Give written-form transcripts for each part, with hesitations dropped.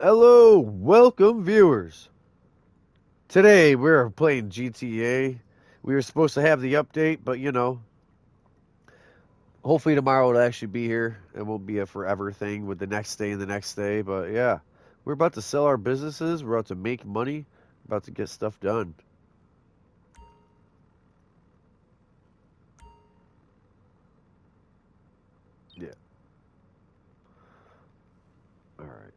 Hello, welcome viewers. Today we're playing GTA. We were supposed to have the update, but hopefully tomorrow it'll actually be here. It won't be a forever thing with the next day and the next day. But yeah, we're about to sell our businesses. We're about to make money. About to get stuff done. Yeah. All right.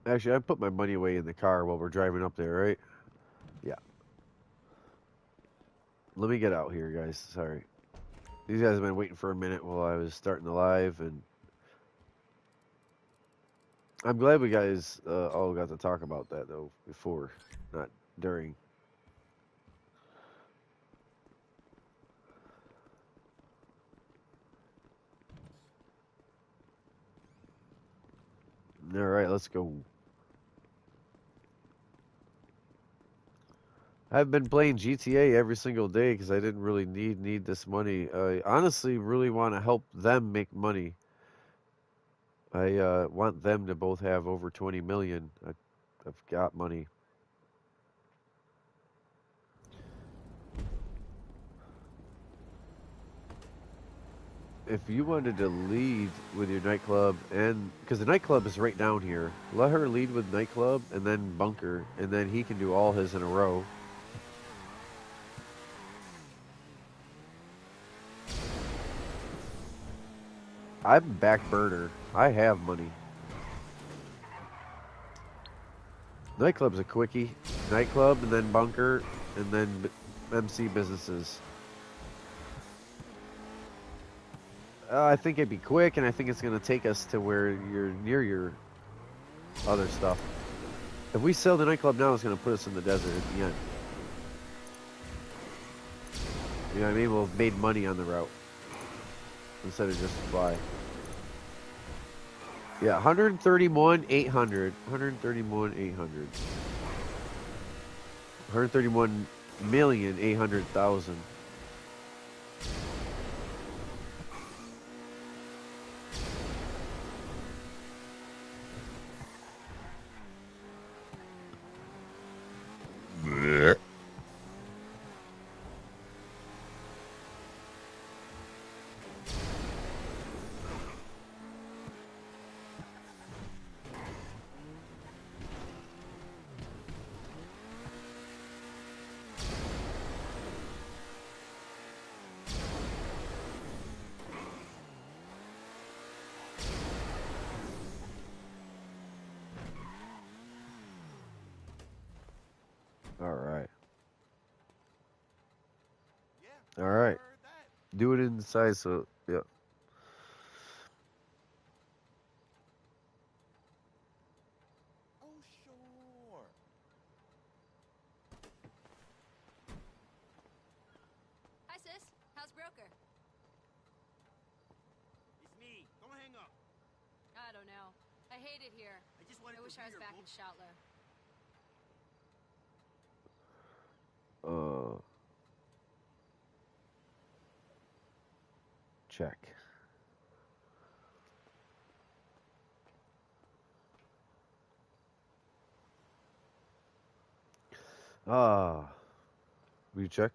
Actually, I put my money away in the car while we're driving up there, right? Yeah. Let me get out here, guys. Sorry. These guys have been waiting for a minute while I was starting the live, and I'm glad we guys all got to talk about that though before, not during. All right, let's go. I've been playing GTA every single day because I didn't really need this money. I honestly really want to help them make money. I want them to both have over 20 million. I've got money. If you wanted to lead with your nightclub, and because the nightclub is right down here, let her lead with nightclub and then bunker, and then he can do all his in a row. I'm back burner. I have money. Nightclub's a quickie. Nightclub and then bunker and then MC businesses. I think it'd be quick, and I think it's gonna take us to where you're near your other stuff. If we sell the nightclub now, it's gonna put us in the desert at the end. You know what I mean? We'll have made money on the route instead of just fly. Yeah, 131, 800. 131, 800. 131,800,000. All right. All right. Do it inside, so yeah. Hi, sis. How's broker? It's me. Don't hang up. I don't know. I hate it here. I just wanted I to wish be I was your back boo. in Shoutler. Uh, check. Ah, will you check?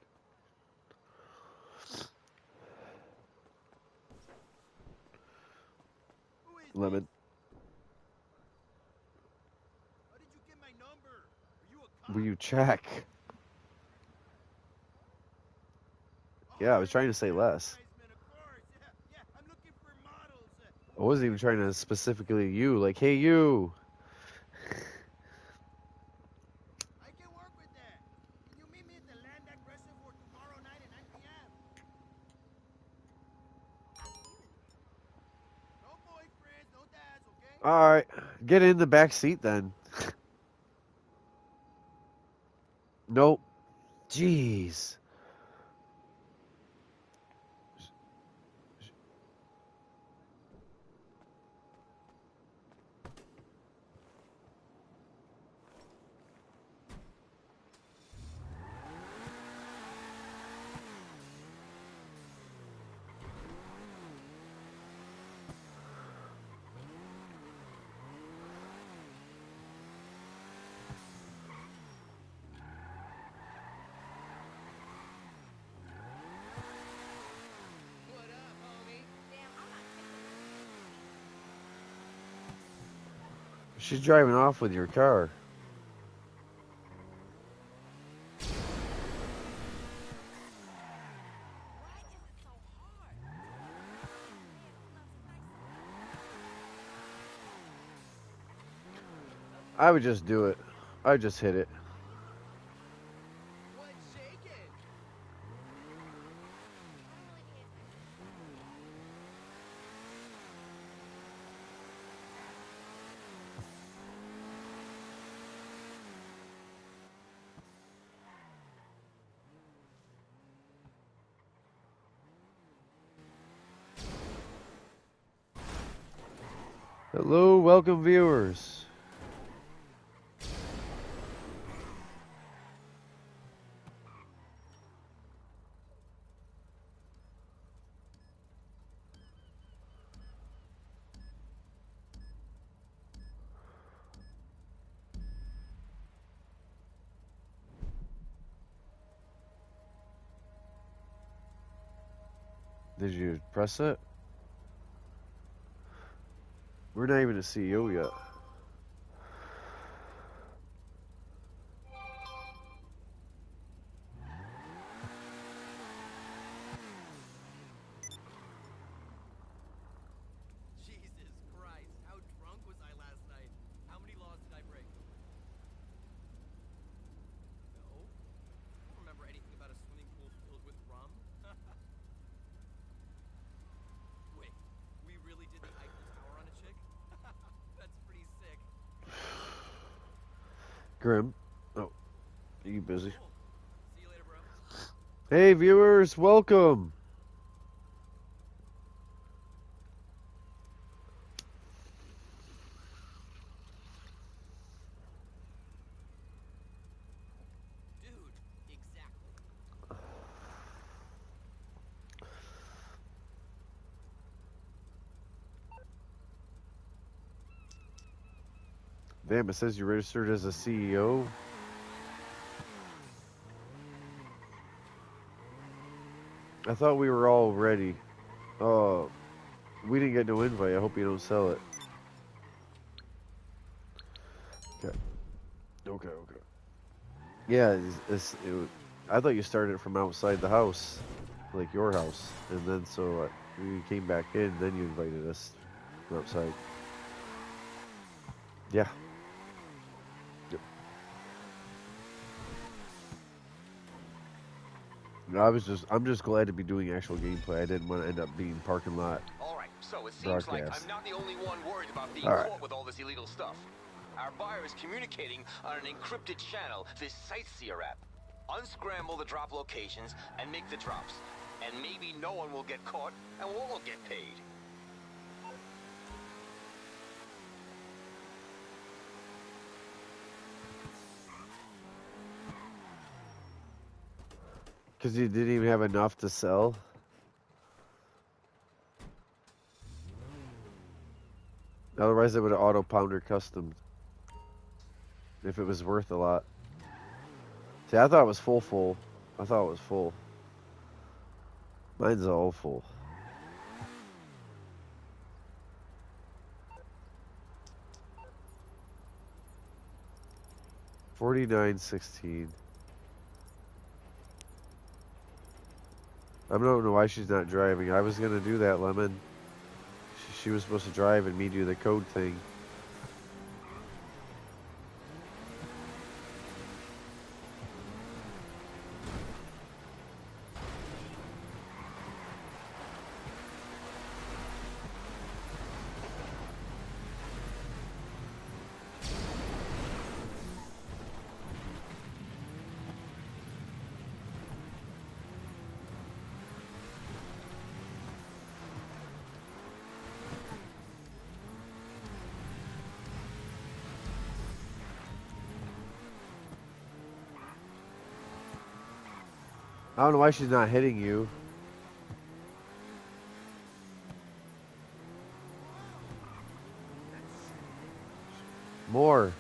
Who is this? Lemon, How did you get my number? Are you a will cop? you check? Yeah, I Oh, was an trying to say less. advertisement, of course. Yeah, yeah. I'm looking for models. I wasn't Where even are trying you to located? specifically you, like, hey, you. I can work with that. Can you meet me at the Land Act Reservoir tomorrow night at 9 p.m.? No boyfriends, no dads, okay? All right, get in the back seat then. Nope. Jeez. She's driving off with your car. Why is it so hard? I would just do it. I'd just hit it. What's shaking? Hello, welcome viewers. Did you press it? We're not even a CEO yet. Jesus Christ, how drunk was I last night? How many laws did I break? No. I don't remember anything about a swimming pool filled with rum. Wait, we really did the Eiffel Tower on a chick? That's pretty sick. Grim. Oh, are you busy? Cool. See you later, bro. Hey viewers, welcome. Dude, exactly. Damn, it says you registered as a CEO. I thought we were all ready. We didn't get no invite. I hope you don't sell it. Okay. Okay. Yeah, I thought you started it from outside the house, like your house, and then so we came back in. Then you invited us from outside. Yeah. Yep. I'm just glad to be doing actual gameplay. I didn't want to end up being parking lot Alright, so it seems like I'm broadcast. not the only one worried about being All right. caught with all this illegal stuff. Our buyer is communicating on an encrypted channel, this Sightseer app. Unscramble the drop locations and make the drops. And maybe no one will get caught and we'll all get paid. Because you didn't even have enough to sell. Otherwise, it would have auto pounder custom if it was worth a lot. See, I thought it was full. I thought it was full. Mine's all full. $49.16. I don't know why she's not driving. I was gonna do that, Lemon. She was supposed to drive and me do the code thing. I don't know why she's not hitting you. More.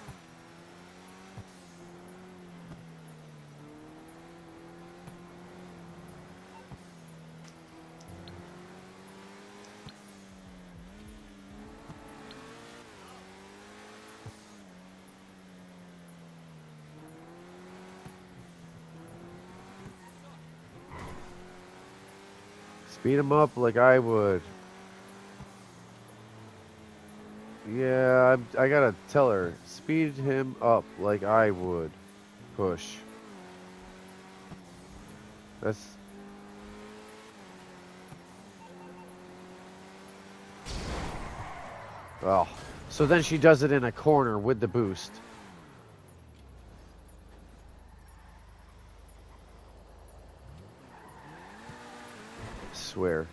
Speed him up like I would. Yeah, I gotta tell her. Speed him up like I would. Push. That's... Oh. So then she does it in a corner with the boost. I swear.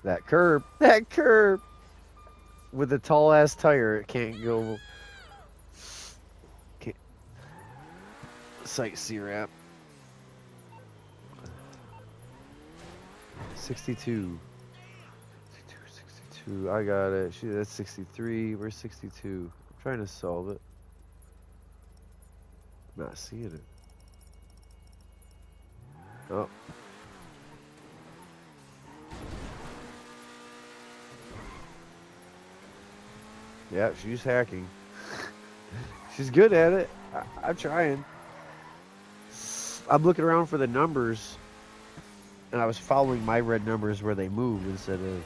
That curb, with a tall ass tire, it can't go. Can't sightseer app. 62. 62. I got it. That's 63. We're 62. I'm trying to solve it. I'm not seeing it. Oh. Yeah, she's hacking. She's good at it. I'm trying. I'm looking around for the numbers, and I was following my red numbers where they move instead of...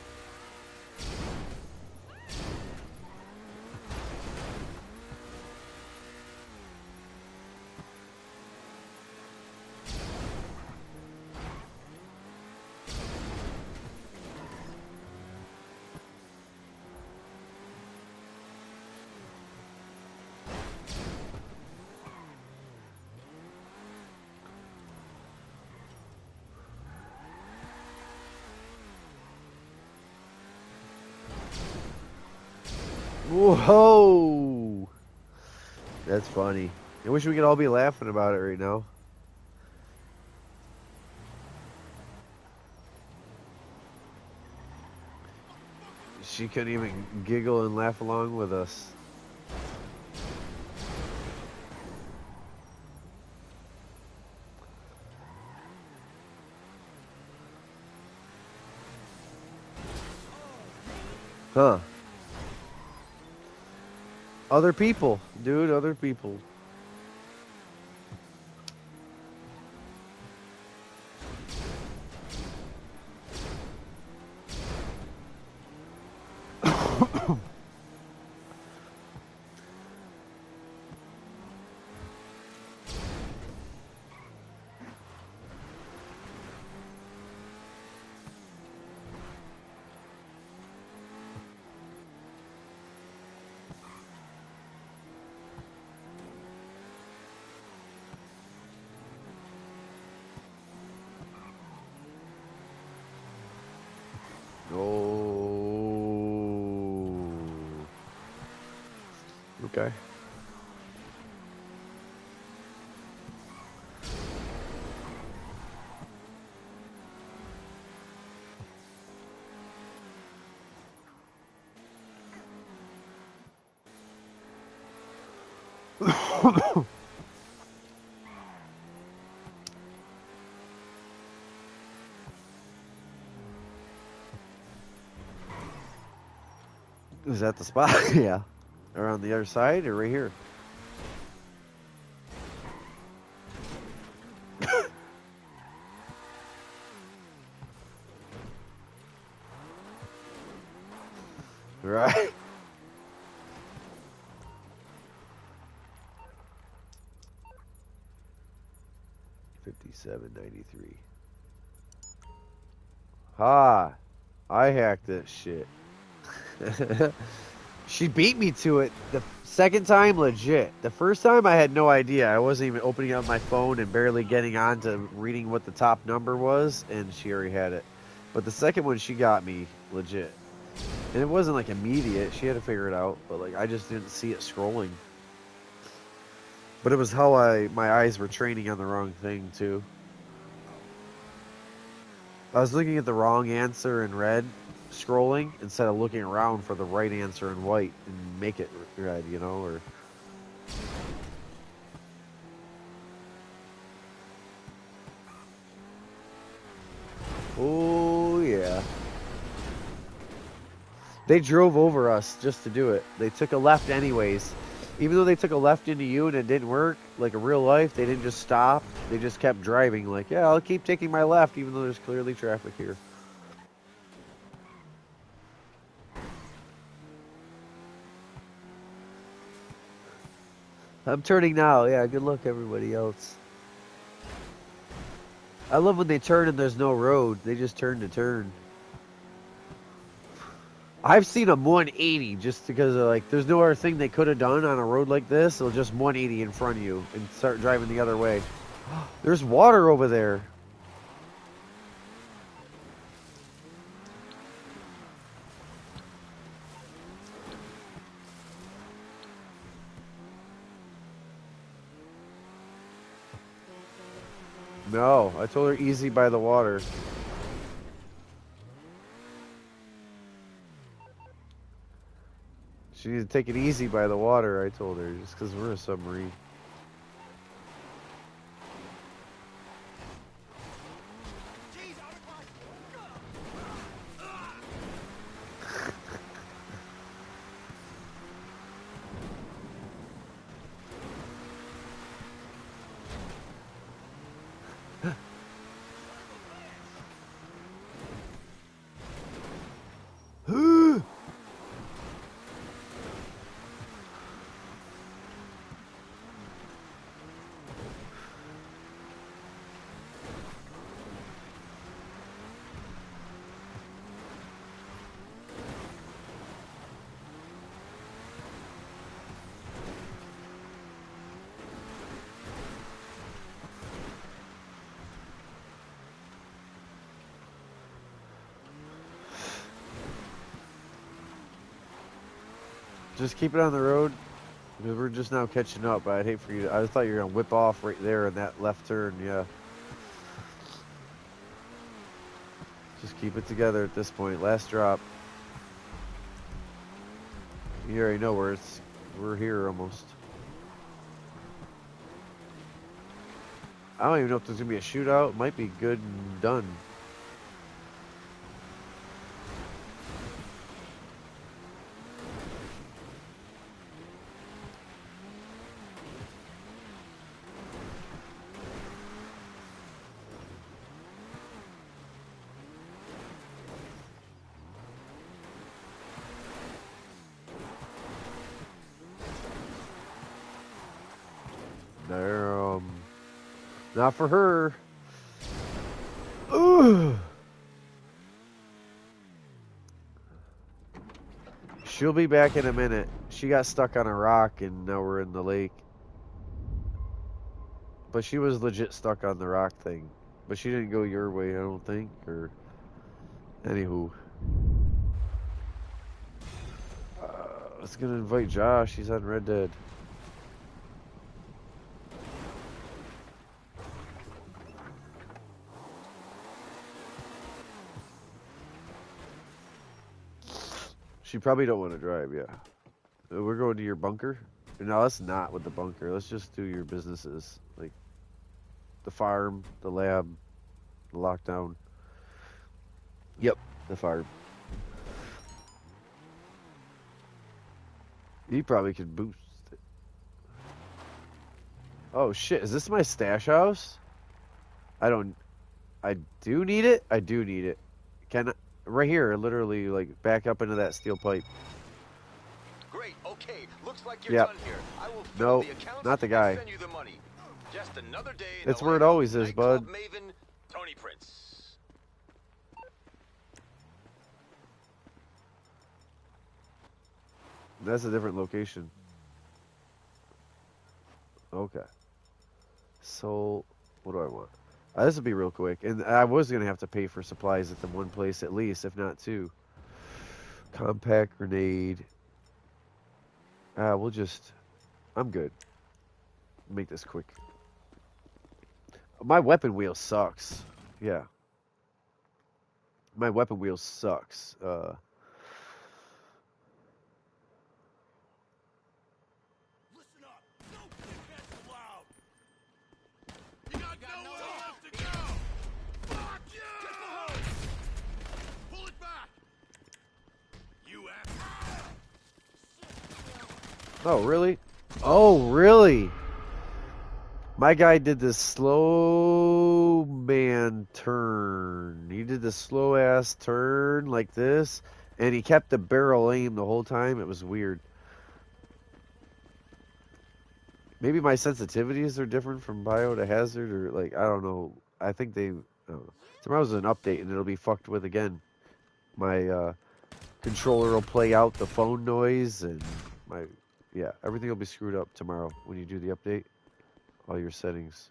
Whoa! That's funny. I wish we could all be laughing about it right now. She couldn't even giggle and laugh along with us. Huh. Other people, dude, other people. Oh. Okay. Is that the spot? Yeah. Around the other side or right here? Right. 5793. Ha! I hacked this shit. She beat me to it the second time, legit. The first time, I had no idea. I wasn't even opening up my phone and barely getting on to reading what the top number was, and she already had it. But the second one, she got me legit. And it wasn't like immediate. She had to figure it out, but like I just didn't see it scrolling. But it was how my eyes were training on the wrong thing too. I was looking at the wrong answer in red, scrolling instead of looking around for the right answer in white and make it red, you know, or oh yeah. They drove over us just to do it. They took a left anyways. Even though they took a left into you and it didn't work, like in real life, they didn't just stop. They just kept driving like, yeah, I'll keep taking my left even though there's clearly traffic here. I'm turning now. Yeah, good luck everybody else. I love when they turn and there's no road. They just turn to turn. I've seen them 180 just because of like there's no other thing they could have done on a road like this. They'll just 180 in front of you and start driving the other way. There's water over there. No, I told her easy by the water. She needs to take it easy by the water, I told her, just because we're a submarine. Jeez, autobot! Just keep it on the road. Because we're just now catching up. I'd hate for you to, I thought you were going to whip off right there in that left turn. Yeah. Just keep it together at this point. Last drop. You already know where it's. We're here almost. I don't even know if there's going to be a shootout. It might be good and done. There, not for her. Ugh. She'll be back in a minute. She got stuck on a rock and now we're in the lake. But she was legit stuck on the rock thing. But she didn't go your way, I don't think. Or anywho. I was gonna invite Josh. He's on Red Dead. She probably don't want to drive, yeah. We're going to your bunker? No, let's not with the bunker. Let's just do your businesses. Like the farm, the lab, the lockdown. Yep, the farm. You probably could boost it. Oh shit, is this my stash house? I don't... I do need it? I do need it. Can I... Right here, literally, like, back up into that steel pipe. Great, okay. Looks like you're Yep. done here. I will fill No, the accounts not the and guy. send you the money. Just another day in It's the where it life of always is, nightclub bud. maven Tony Prince. That's a different location. Okay. So, what do I want? This will be real quick. And I was going to have to pay for supplies at the one place at least, if not two. Compact grenade. We'll just... I'm good. Make this quick. My weapon wheel sucks. Yeah. My weapon wheel sucks. Listen up. No dickheads allowed. You got nowhere left to go. Fuck you! Get the hose. Pull it back. You ass. Oh, really? Oh, really? My guy did this slow man turn. He did this slow ass turn like this, and he kept the barrel aim the whole time. It was weird. Maybe my sensitivities are different from bio to hazard, or like I don't know. I think they. I don't know. Tomorrow's an update, and it'll be fucked with again. My controller will play out the phone noise, and my everything will be screwed up tomorrow when you do the update. All your settings.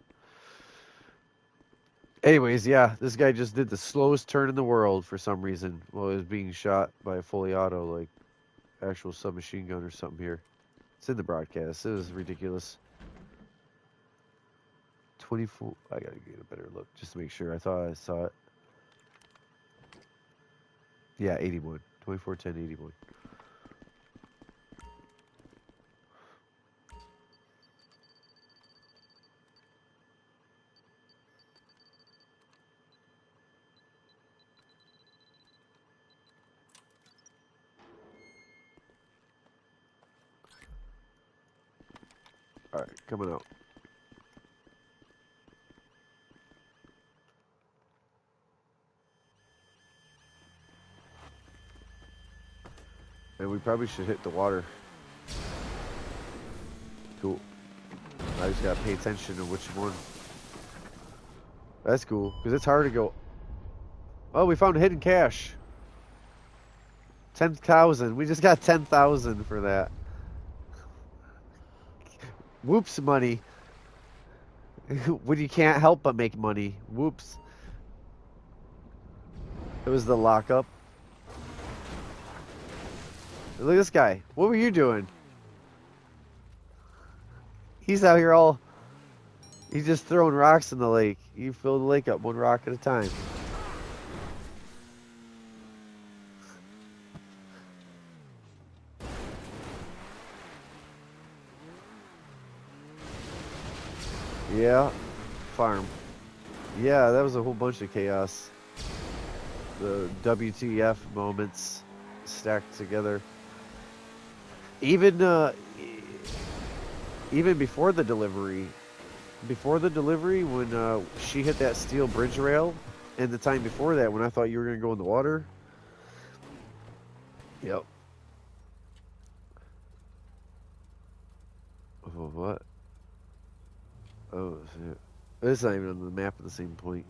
Anyways, yeah, this guy just did the slowest turn in the world for some reason while he was being shot by a fully auto, like, actual submachine gun or something here. It's in the broadcast. It was ridiculous. 24. I gotta get a better look just to make sure. I thought I saw it. Yeah, 81. 2410 81. Alright, coming out. And we probably should hit the water. Cool. I just gotta pay attention to which one. That's cool, because it's hard to go. Oh, we found hidden cash. 10,000. We just got 10,000 for that. Whoops, money. When you can't help but make money. Whoops. It was the lockup. Look at this guy. What were you doing? He's out here all... He's just throwing rocks in the lake. You fill the lake up one rock at a time. Yeah. Farm. Yeah, that was a whole bunch of chaos. The WTF moments stacked together. Even before the delivery, when she hit that steel bridge rail, and the time before that when I thought you were gonna go in the water. Yep. Oh, what? Oh, shit. It's not even on the map at the same point.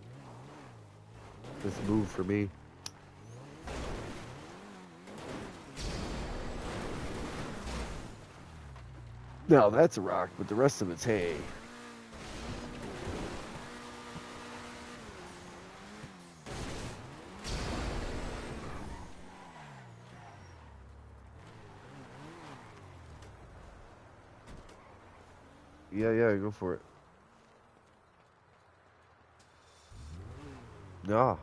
It's moved for me. No, that's a rock, but the rest of it's hay. Yeah, go for it. Nah.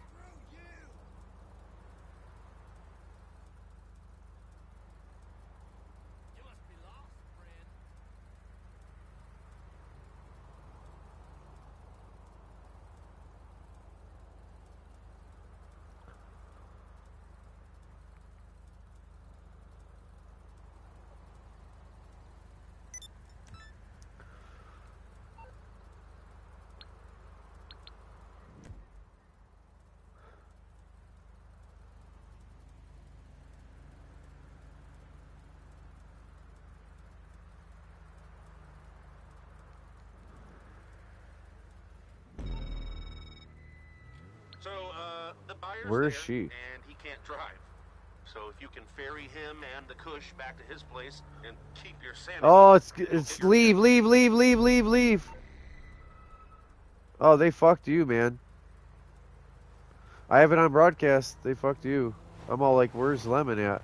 Screw you! You must be lost, friend. So, the buyer's Where is there, she? and he can't drive. So if you can ferry him and the Kush back to his place and keep your sanity. Oh, you'll it's get your leave, check. leave, leave, leave, leave, leave. Oh, they fucked you, man. I have it on broadcast. They fucked you. I'm all like, where's Lemon at?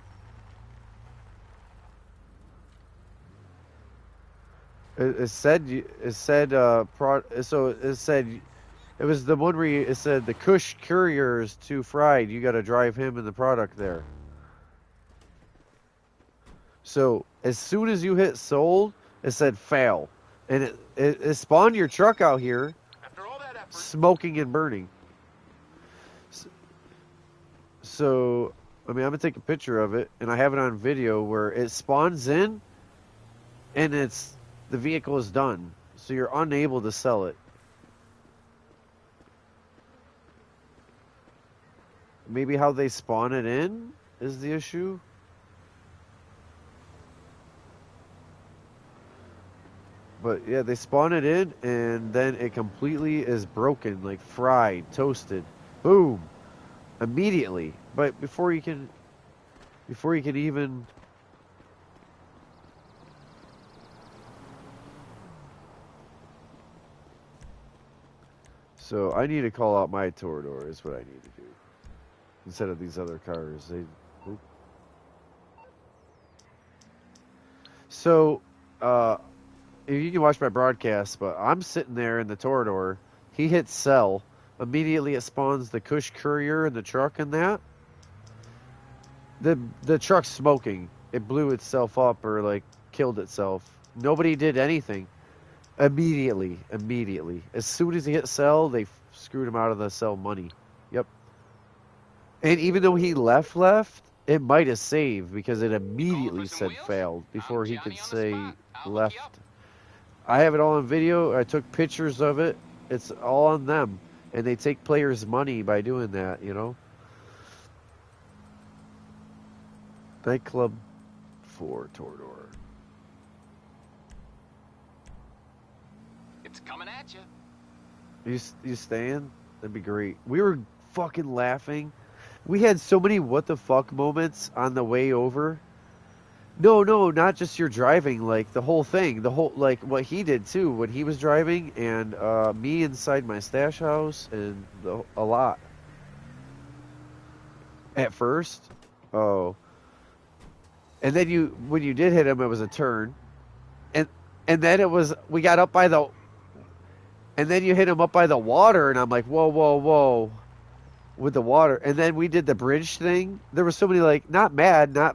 It said, so it said, it was the one where it said the Kush courier is too fried. You got to drive him and the product there. So as soon as you hit sold, it said fail. And it spawned your truck out here, After all that effort, smoking and burning. So, I mean, I'm going to take a picture of it, and I have it on video where it spawns in, and the vehicle is done. So you're unable to sell it. Maybe how they spawn it in is the issue. But yeah, they spawn it in, and then it completely is broken, like fried, toasted. Boom. Immediately. But before you can even... So I need to call out my Torador is what I need to do. Instead of these other cars. So, you can watch my broadcast, but I'm sitting there in the Torador. He hits sell. Immediately it spawns the Kush Courier in the truck and that. The truck's smoking. It blew itself up or like killed itself. Nobody did anything. Immediately. As soon as he hit sell, they screwed him out of the sell money. Yep. And even though he left, it might have saved because it immediately said failed before he could say left. I have it all on video. I took pictures of it. It's all on them. And they take players' money by doing that, you know? Nightclub 4 Torador. It's coming at you. You staying? That'd be great. We were fucking laughing. We had so many what the fuck moments on the way over. No, not just your driving, like the whole thing. The whole, like what he did too when he was driving, and me inside my stash house, and a lot. At first. Oh. And then when you did hit him, it was a turn. And then it was, we got up by the, and then you hit him up by the water, and I'm like, whoa. With the water, and then we did the bridge thing. There was so many like not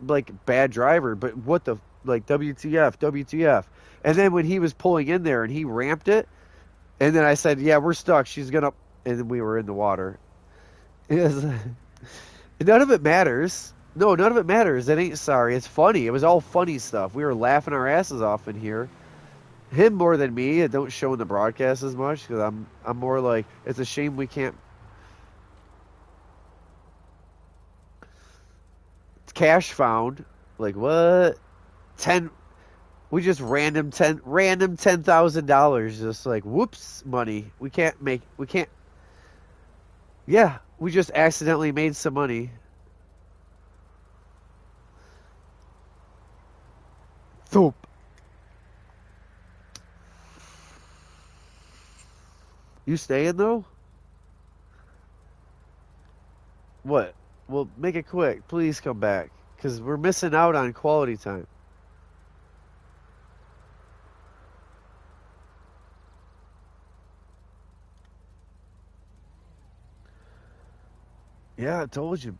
like bad driver, but what the like WTF. And then when he was pulling in there and he ramped it, and then I said, "Yeah, we're stuck. She's gonna," and then we were in the water. None of it matters. No, none of it matters. It ain't sorry. It's funny. It was all funny stuff. We were laughing our asses off in here. Him more than me. It don't show in the broadcast as much because I'm more like it's a shame we can't. Cash found, like what? We just random $10,000, just like whoops money. We can't. Yeah, we just accidentally made some money. Thoop. You staying though? What? Well, make it quick. Please come back. Because we're missing out on quality time. Yeah, I told you.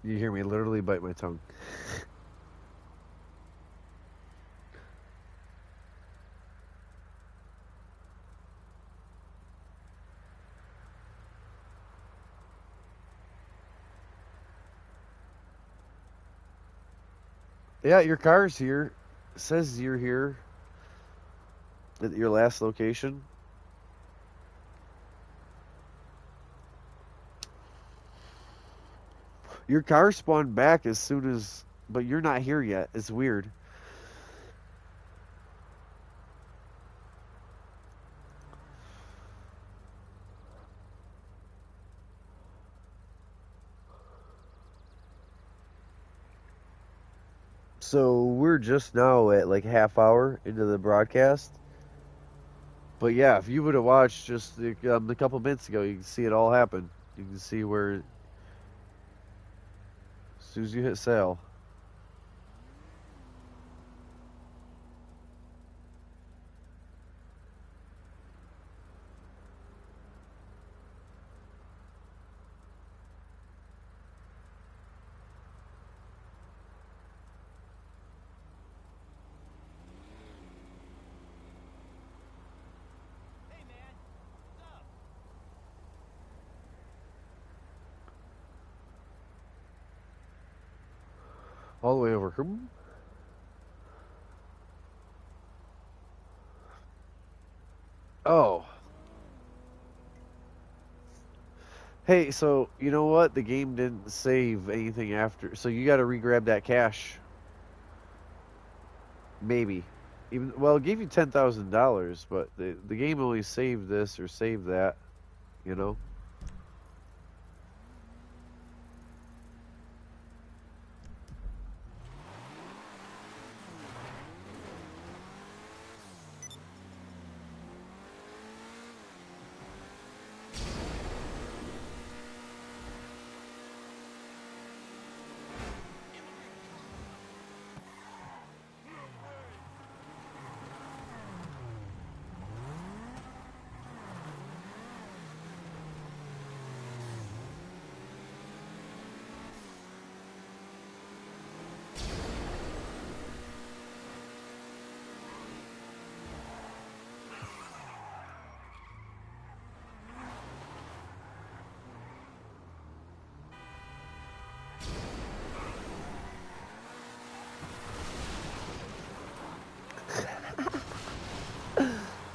You hear me literally bite my tongue. Yeah, your car's here. It says you're here at your last location. Your car spawned back as soon as, but you're not here yet. It's weird. So we're just now at like half hour into the broadcast. But yeah, if you would have watched just a couple minutes ago, you can see it all happen. You can see where as soon as you hit sail. Hey, man. What's up? All the way over. Oh. Hey, so you know what? The game didn't save anything after. So you got to re-grab that cash. Maybe. Even well, it gave you $10,000, but the game only saved this or saved that. You know.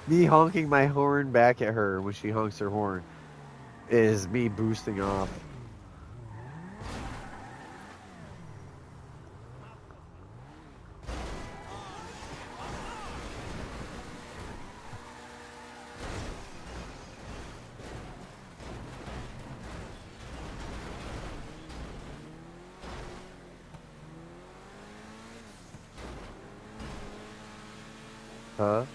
Me honking my horn back at her when she honks her horn is me boosting off. Huh?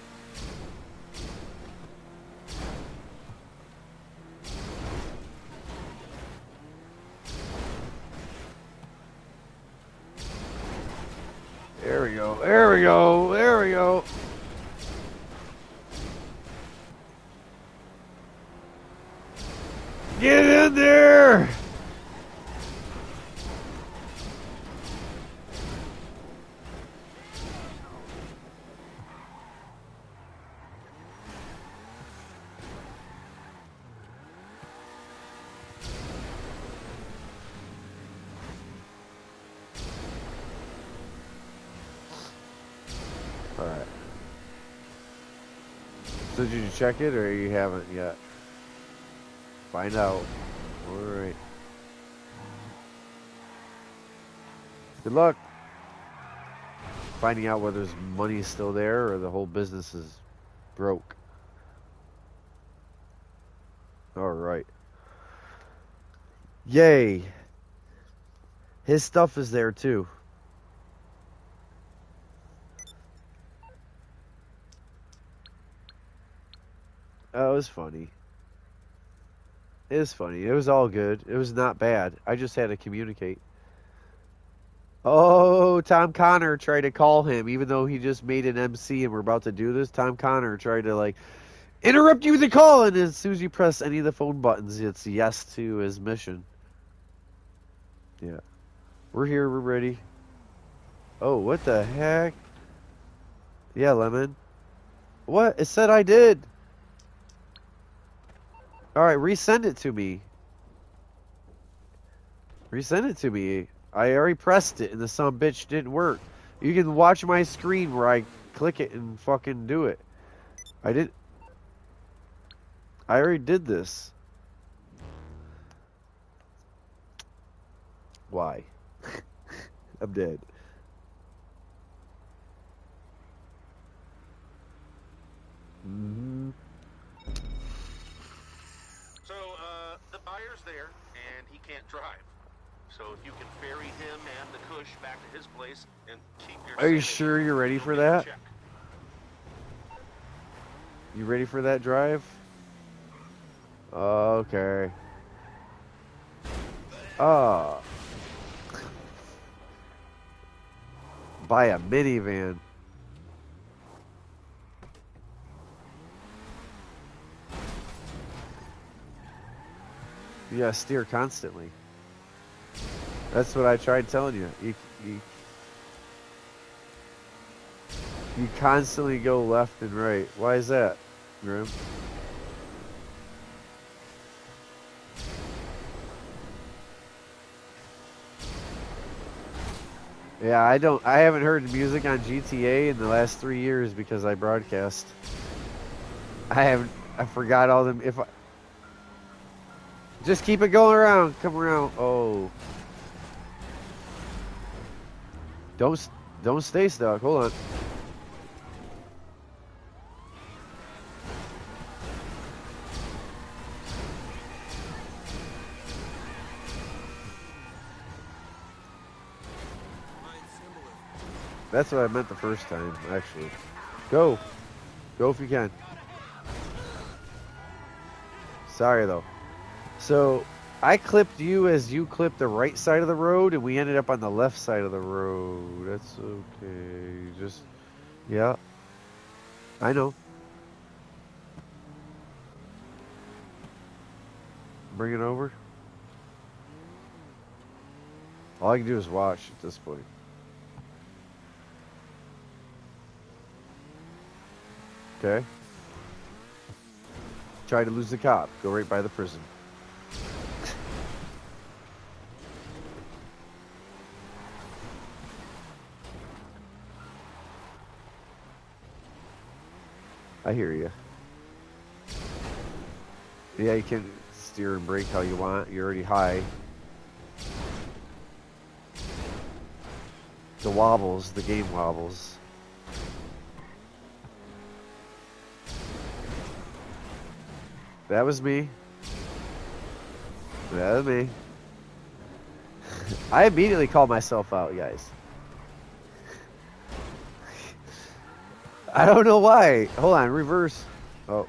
There we go. There we go. There we go. Get in there! All right. So did you check it or you haven't yet? Find out. All right. Good luck. Finding out whether his money is still there or the whole business is broke. All right. Yay. His stuff is there too. Oh, it was funny. It was funny. It was all good. It was not bad. I just had to communicate. Oh, Tom Connor tried to call him, even though he just made an MC and we're about to do this. Tom Connor tried to like interrupt you with the call, and as soon as you press any of the phone buttons, it's yes to his mission. Yeah, we're here. We're ready. Oh, what the heck? Yeah, Lemon. What? It said I did. All right, resend it to me. Resend it to me. I already pressed it, and the son bitch didn't work. You can watch my screen where I click it and fucking do it. I did. I already did this. Why? I'm dead. Hmm. So, the buyer's there, and he can't drive. So if you can ferry him and the Kush back to his place and keep your Are you sanity, sure you're ready you'll for get the that? check. You ready for that drive? Okay. Oh, buy a minivan. You gotta steer constantly. That's what I tried telling you. You constantly go left and right. Why is that, Grim? Yeah, I haven't heard music on GTA in the last 3 years because I broadcast. I forgot all them. If I just keep it going around, come around. Oh, don't don't stay stuck. Hold on. That's what I meant the first time, actually. Go, go if you can. Sorry though. So I clipped you as you clipped the right side of the road, and we ended up on the left side of the road. That's okay. Just yeah, I know. Bring it over. All I can do is watch at this point. Okay. Try to lose the cop. Go right by the prison. I hear you. Yeah, you can steer and brake how you want. You're already high. The wobbles, the game wobbles. That was me. That was me. I immediately called myself out, guys. I don't know why. Hold on, reverse. Oh.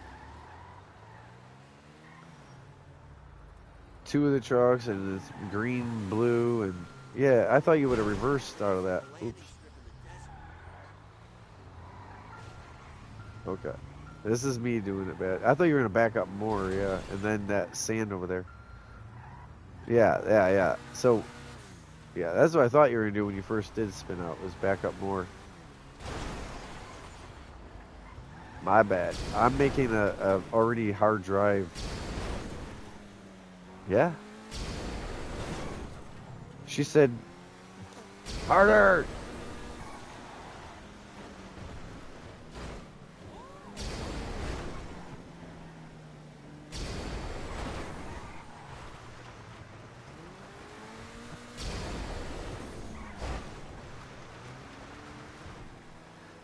Two of the trucks and it's green, blue, and yeah, I thought you would have reversed out of that. Oops. Okay. This is me doing it bad. I thought you were gonna back up more, yeah. And then that sand over there. Yeah, yeah, yeah. So yeah, that's what I thought you were gonna do when you first did spin out, was back up more. My bad. I'm making a already hard drive. Yeah. She said harder.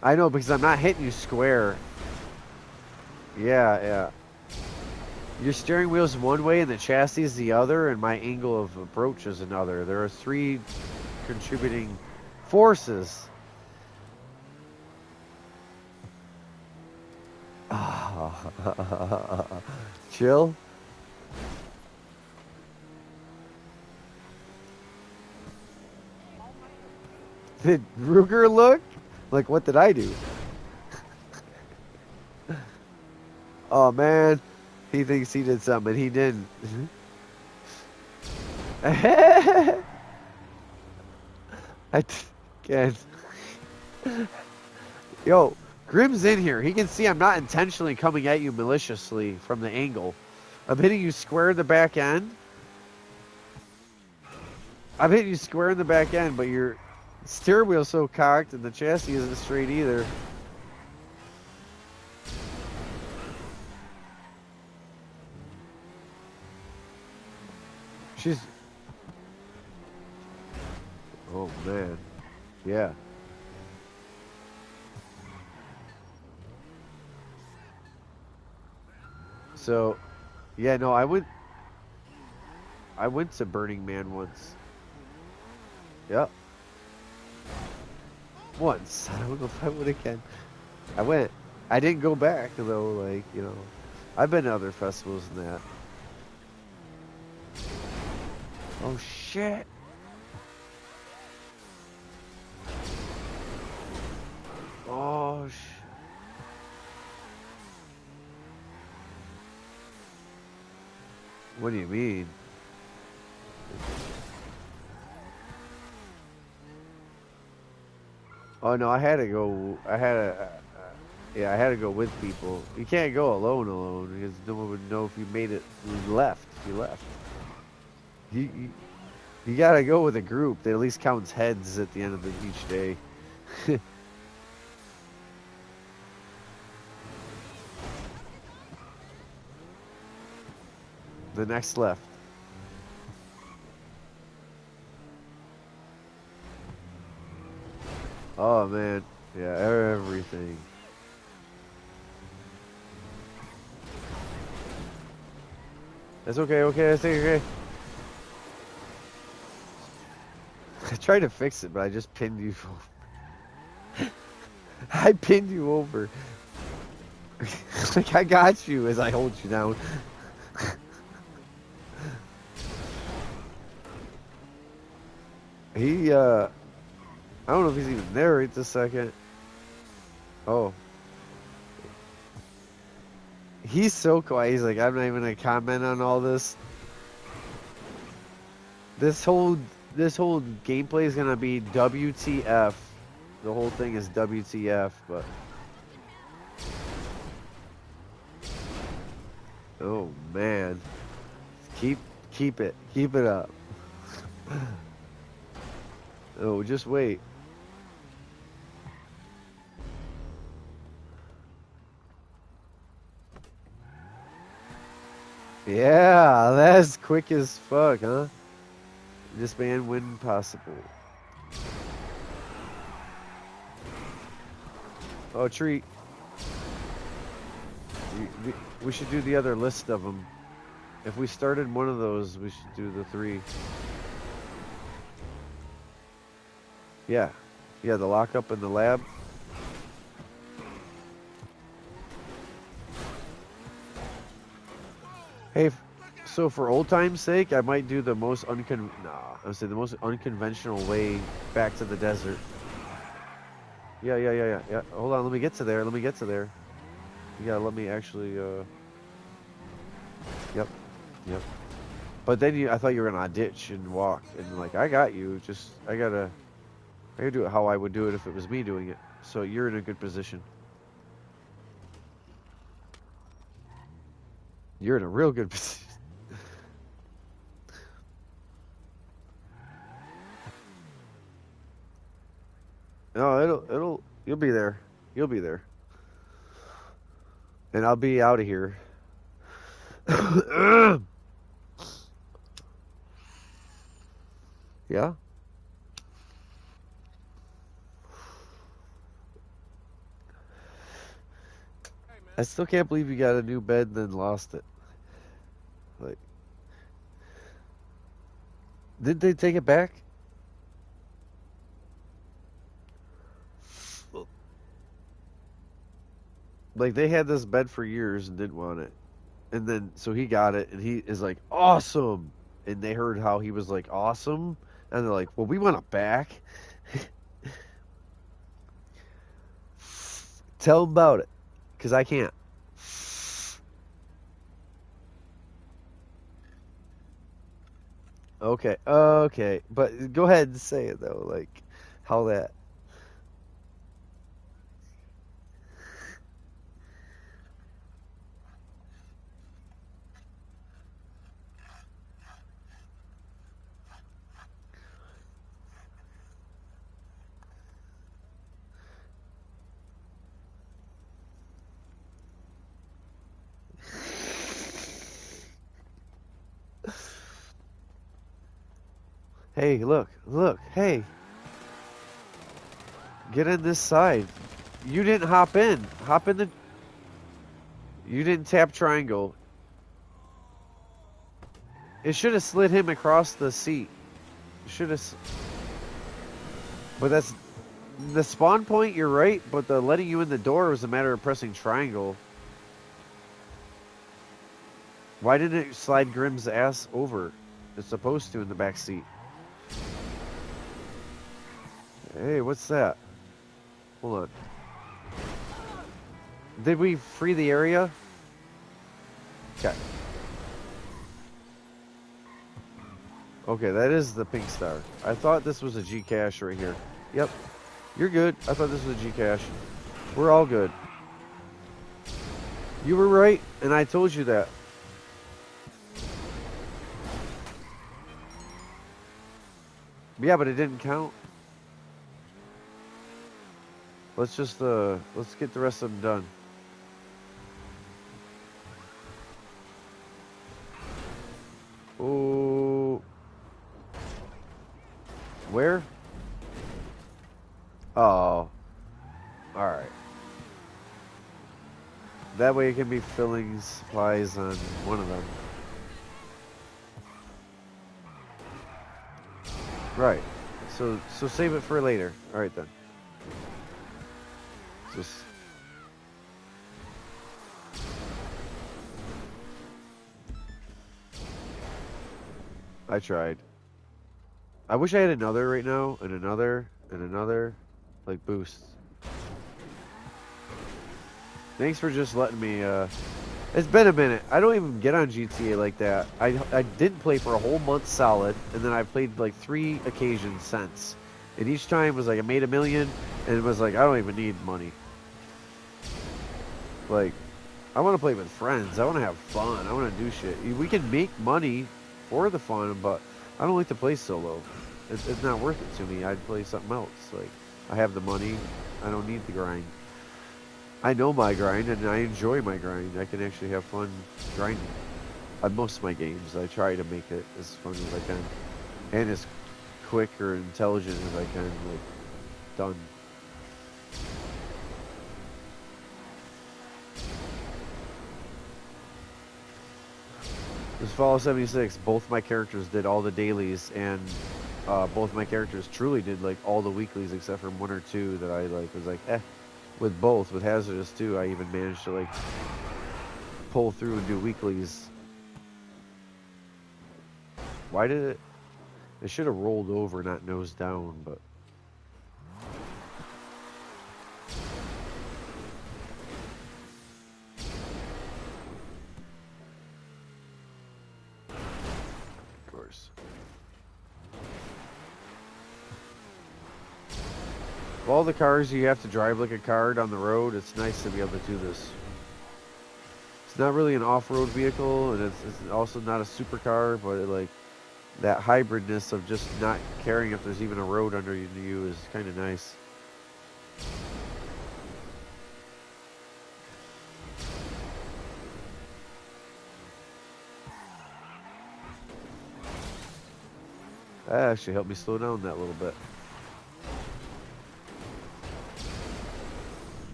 I know because I'm not hitting you square. Yeah, yeah. Your steering wheel's one way and the chassis is the other, and my angle of approach is another. There are three contributing forces. Chill. Did Ruger look? Like, what did I do? Oh, man. He thinks he did something, and he didn't. I can't. Yo, Grim's in here. He can see I'm not intentionally coming at you maliciously from the angle. I'm hitting you square in the back end. I'm hitting you square in the back end, but your steering wheel's so cocked and the chassis isn't straight either. She's... Oh, man. Yeah. So, yeah, no, I went to Burning Man once. Yep. Once. I don't know if I would again. I went. I didn't go back though. Like, you know, I've been to other festivals than that. Oh shit. Oh sh. What do you mean? Oh no, I had to go. I had to. Yeah, I had to go with people. You can't go alone because no one would know if you made it. You left. If you left. You gotta go with a group that at least counts heads at the end of each day. The next left. Oh man, yeah, everything. That's okay, okay, that's okay. I tried to fix it, but I just pinned you. I pinned you over. Like I got you as I hold you down. I don't know if he's even there right this second. Oh. He's so quiet. He's like, I'm not even gonna comment on all this. This whole gameplay is gonna be WTF. The whole thing is WTF, but oh man. Keep it up. Oh, just wait. Yeah, that's quick as fuck, huh? This man when possible. Oh, treat. We should do the other list of them. If we started one of those, we should do the 3. Yeah. Yeah, the lockup in the lab. Hey, so for old time's sake, I might do the most the most unconventional way back to the desert. Yeah. Hold on, let me get to there. You gotta let me actually, Yep. But then I thought you were gonna ditch and walk, and like, I got you, I gotta do it how I would do it if it was me doing it. So you're in a good position. You're in a real good position. No, you'll be there. You'll be there. And I'll be out of here. Yeah? I still can't believe you got a new bed and then lost it. Like, did they take it back? Like, they had this bed for years and didn't want it. And then, so he got it, and he is like, awesome! And they heard how he was like, awesome? And they're like, well, we want it back. Tell him about it, because I can't. Okay. But go ahead and say it, though. Like, how that. Hey, look, hey. Get in this side. You didn't hop in. Hop in the... You didn't tap triangle. It should have slid him across the seat. Should have... But that's the spawn point. You're right, but the letting you in the door was a matter of pressing triangle. Why didn't it slide Grimm's ass over? It's supposed to in the back seat. Hey, what's that? Hold on. Did we free the area? Okay. Okay, that is the pink star. I thought this was a G cache right here. Yep. You're good. I thought this was a G cache. We're all good. You were right, and I told you that. Yeah, but it didn't count. Let's just let's get the rest of them done. Oh, where? Oh, all right. That way it can be filling supplies on one of them. Right. So save it for later. All right then. Just I tried. I wish I had another right now, and another, and another, like boosts. Thanks for just letting me. It's been a minute. I don't even get on GTA like that. I didn't play for a whole month solid, and then I played like 3 occasions since. And each time was like I made $1 million, and it was like I don't even need money. Like I want to play with friends. I want to have fun. I want to do shit. We can make money for the fun, but I don't like to play solo. It's not worth it to me. I'd play something else. Like I have the money. I don't need the grind. I know my grind, and I enjoy my grind. I can actually have fun grinding. On most of my games, I try to make it as fun as I can, and as quick or intelligent as I can. Like done. This Fallout 76, both my characters did all the dailies, and both my characters truly did like all the weeklies except for 1 or 2 that I like was like eh. With both, with Hazardous too, I even managed to like pull through and do weeklies. Why did it? It should have rolled over, not nose down, but. Of course. Of all the cars you have to drive like a car down the road, it's nice to be able to do this. It's not really an off-road vehicle, and it's also not a supercar, but like that hybridness of just not caring if there's even a road under you is kind of nice. That actually helped me slow down that little bit.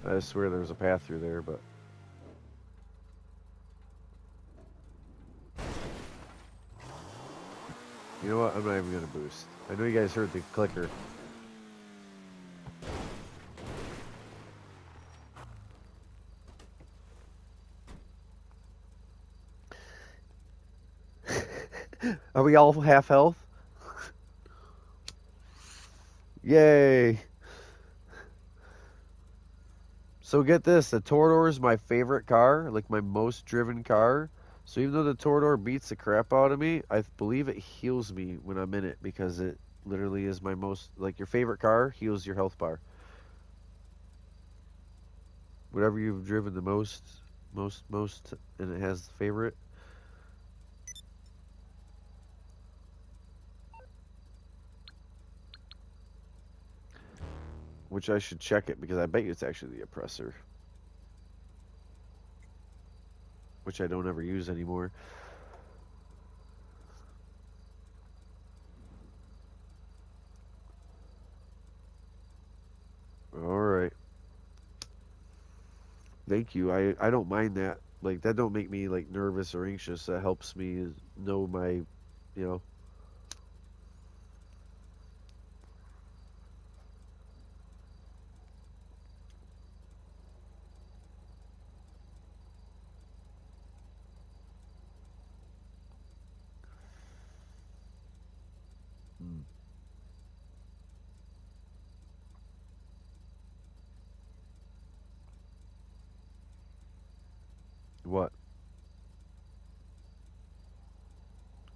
I swear there was a path through there, but. You know what? I'm not even going to boost. I know you guys heard the clicker. Are we all half health? Yay! So get this, the Torador is my favorite car, like my most driven car. So even though the Torador beats the crap out of me, I believe it heals me when I'm in it because it literally is my most, like your favorite car heals your health bar. Whatever you've driven the most, and it has the favorite. Which I should check it because I bet you it's actually the oppressor. Which I don't ever use anymore. Alright. Thank you. I don't mind that. Like that don't make me like nervous or anxious. That helps me know my, you know.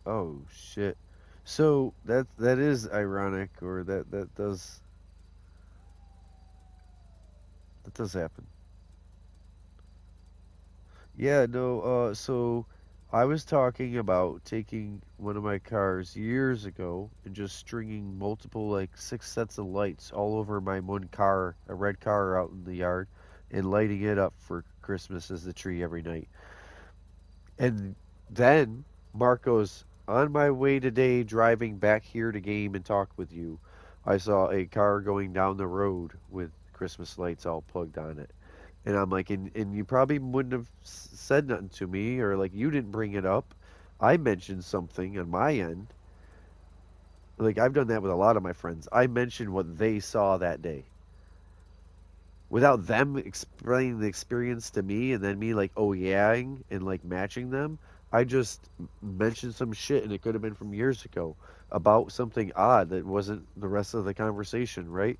Oh shit. So that is ironic, or that does happen. Yeah, no, so I was talking about taking one of my cars years ago and just stringing multiple, like 6 sets of lights all over my one car, a red car out in the yard, and lighting it up for Christmas as the tree every night. And then Mark goes, on my way today, driving back here to game and talk with you, I saw a car going down the road with Christmas lights all plugged on it. And I'm like, and you probably wouldn't have said nothing to me, or like you didn't bring it up. I mentioned something on my end. Like I've done that with a lot of my friends. I mentioned what they saw that day without them explaining the experience to me, and then me like oh yeahing and like matching them. I just mentioned some shit, and it could have been from years ago about something odd that wasn't the rest of the conversation, right?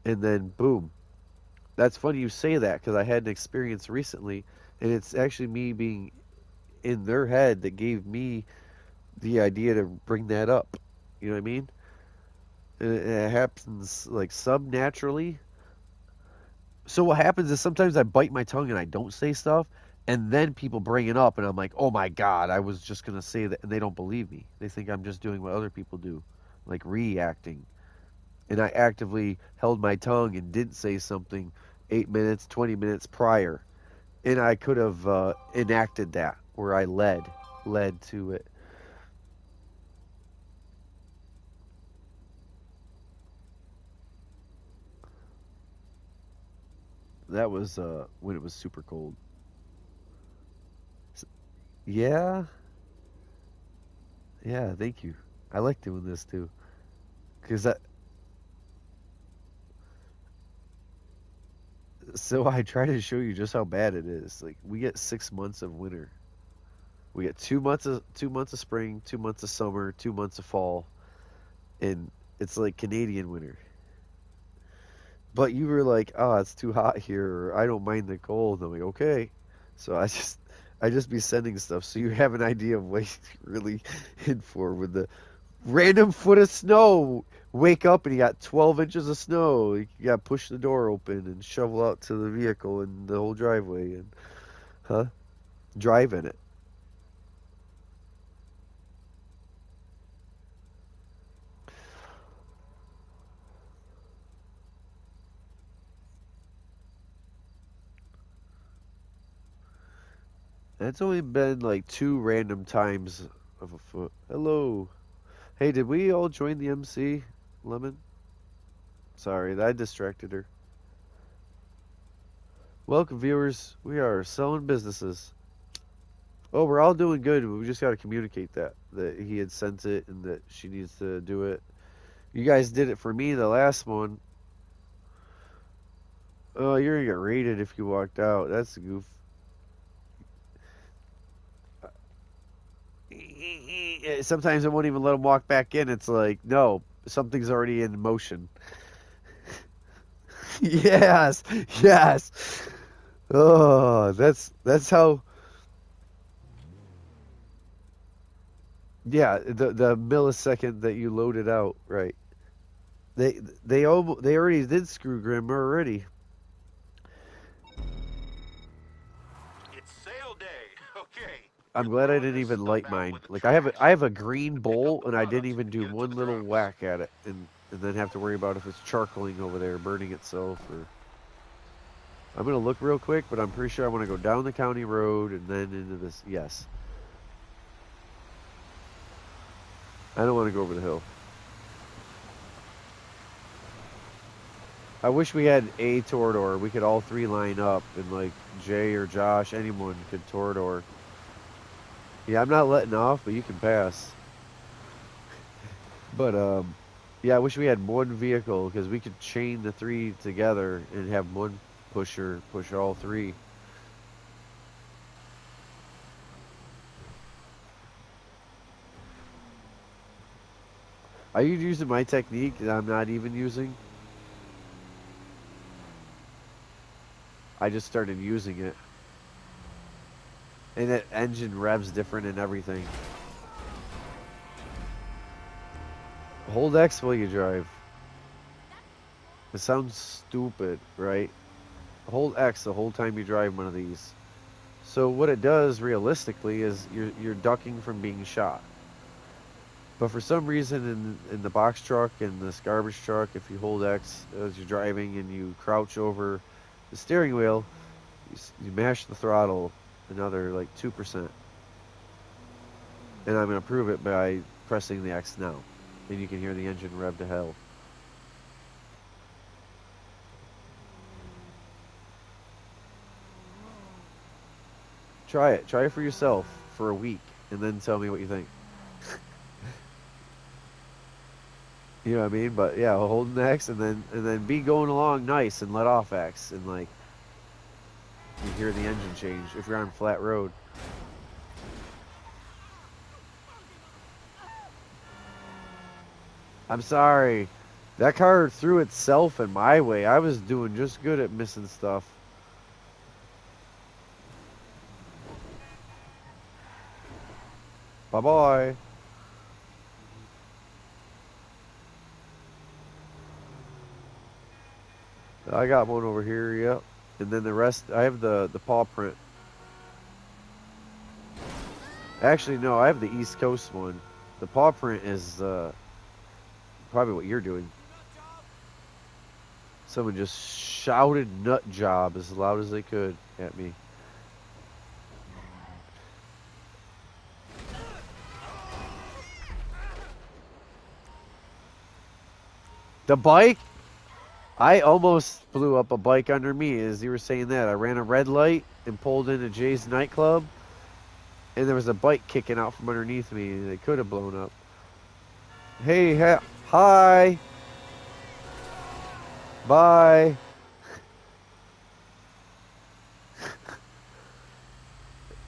And then boom. That's funny you say that because I had an experience recently, and it's actually me being in their head that gave me the idea to bring that up. You know what I mean? And it happens like subnaturally. So what happens is sometimes I bite my tongue and I don't say stuff, and then people bring it up, and I'm like, oh my god, I was just gonna say that, and they don't believe me. They think I'm just doing what other people do, like reacting. And I actively held my tongue and didn't say something 8 minutes, 20 minutes prior, and I could have enacted that where I led to it. That was when it was super cold. Yeah, yeah. Thank you. I like doing this too, cause that. So I try to show you just how bad it is. Like we get 6 months of winter. We get 2 months of spring, 2 months of summer, 2 months of fall, and it's like Canadian winter. But you were like, "Oh, it's too hot here," or "I don't mind the cold." I'm like, "Okay." So I just be sending stuff so you have an idea of what you're really in for with the random foot of snow. Wake up and you got 12 inches of snow. You got to push the door open and shovel out to the vehicle and the whole driveway and huh? Drive in it. It's only been like two random times of a foot. Hello. Hey, did we all join the MC, Lemon? Sorry, I distracted her. Welcome, viewers. We are selling businesses. Oh, we're all doing good. We just got to communicate that he had sent it and that she needs to do it. You guys did it for me the last one. Oh, you're gonna get raided if you walked out. That's a goof. Sometimes I won't even let him walk back in. It's like, no, something's already in motion. Yes, yes. Oh, that's how. Yeah, the millisecond that you load it out, right? They already did screw Grimmer already. It's sale day. Okay. I'm You're glad I throwing didn't this even stuff light out mine. with the Like trash. I have a green Pick up bowl the and I didn't product even and do get it to one the little drums. whack at it and then have to worry about if it's charcoaling over there, burning itself or I'm gonna look real quick, but I'm pretty sure I want to go down the county road and then into this. Yes, I don't want to go over the hill. I wish we had a Torador. We could all three line up and like Jay or Josh, anyone could Torador. Yeah, I'm not letting off, but you can pass. But yeah, I wish we had one vehicle because we could chain the three together and have one pusher push all three. Are you using my technique that I'm not even using? I just started using it, and that engine revs different and everything. Hold X while you drive. It sounds stupid, right? Hold X the whole time you drive one of these. So what it does realistically is you're ducking from being shot. But for some reason in the box truck and this garbage truck, if you hold X as you're driving and you crouch over the steering wheel, you mash the throttle another like 2%. And I'm going to prove it by pressing the X now. And you can hear the engine rev to hell. Try it. Try it for yourself for a week and then tell me what you think. You know what I mean? But yeah, holding X and then be going along nice and let off X and like you hear the engine change if you're on flat road. I'm sorry. That car threw itself in my way. I was doing just good at missing stuff. Bye-bye. I got one over here, yep. And then the rest, I have the paw print. Actually, no, I have the East Coast one. The paw print is probably what you're doing. Someone just shouted nut job as loud as they could at me. The bike? I almost blew up a bike under me as you were saying that. I ran a red light and pulled into Jay's nightclub, and there was a bike kicking out from underneath me. And it could have blown up. Hey, hi. Bye.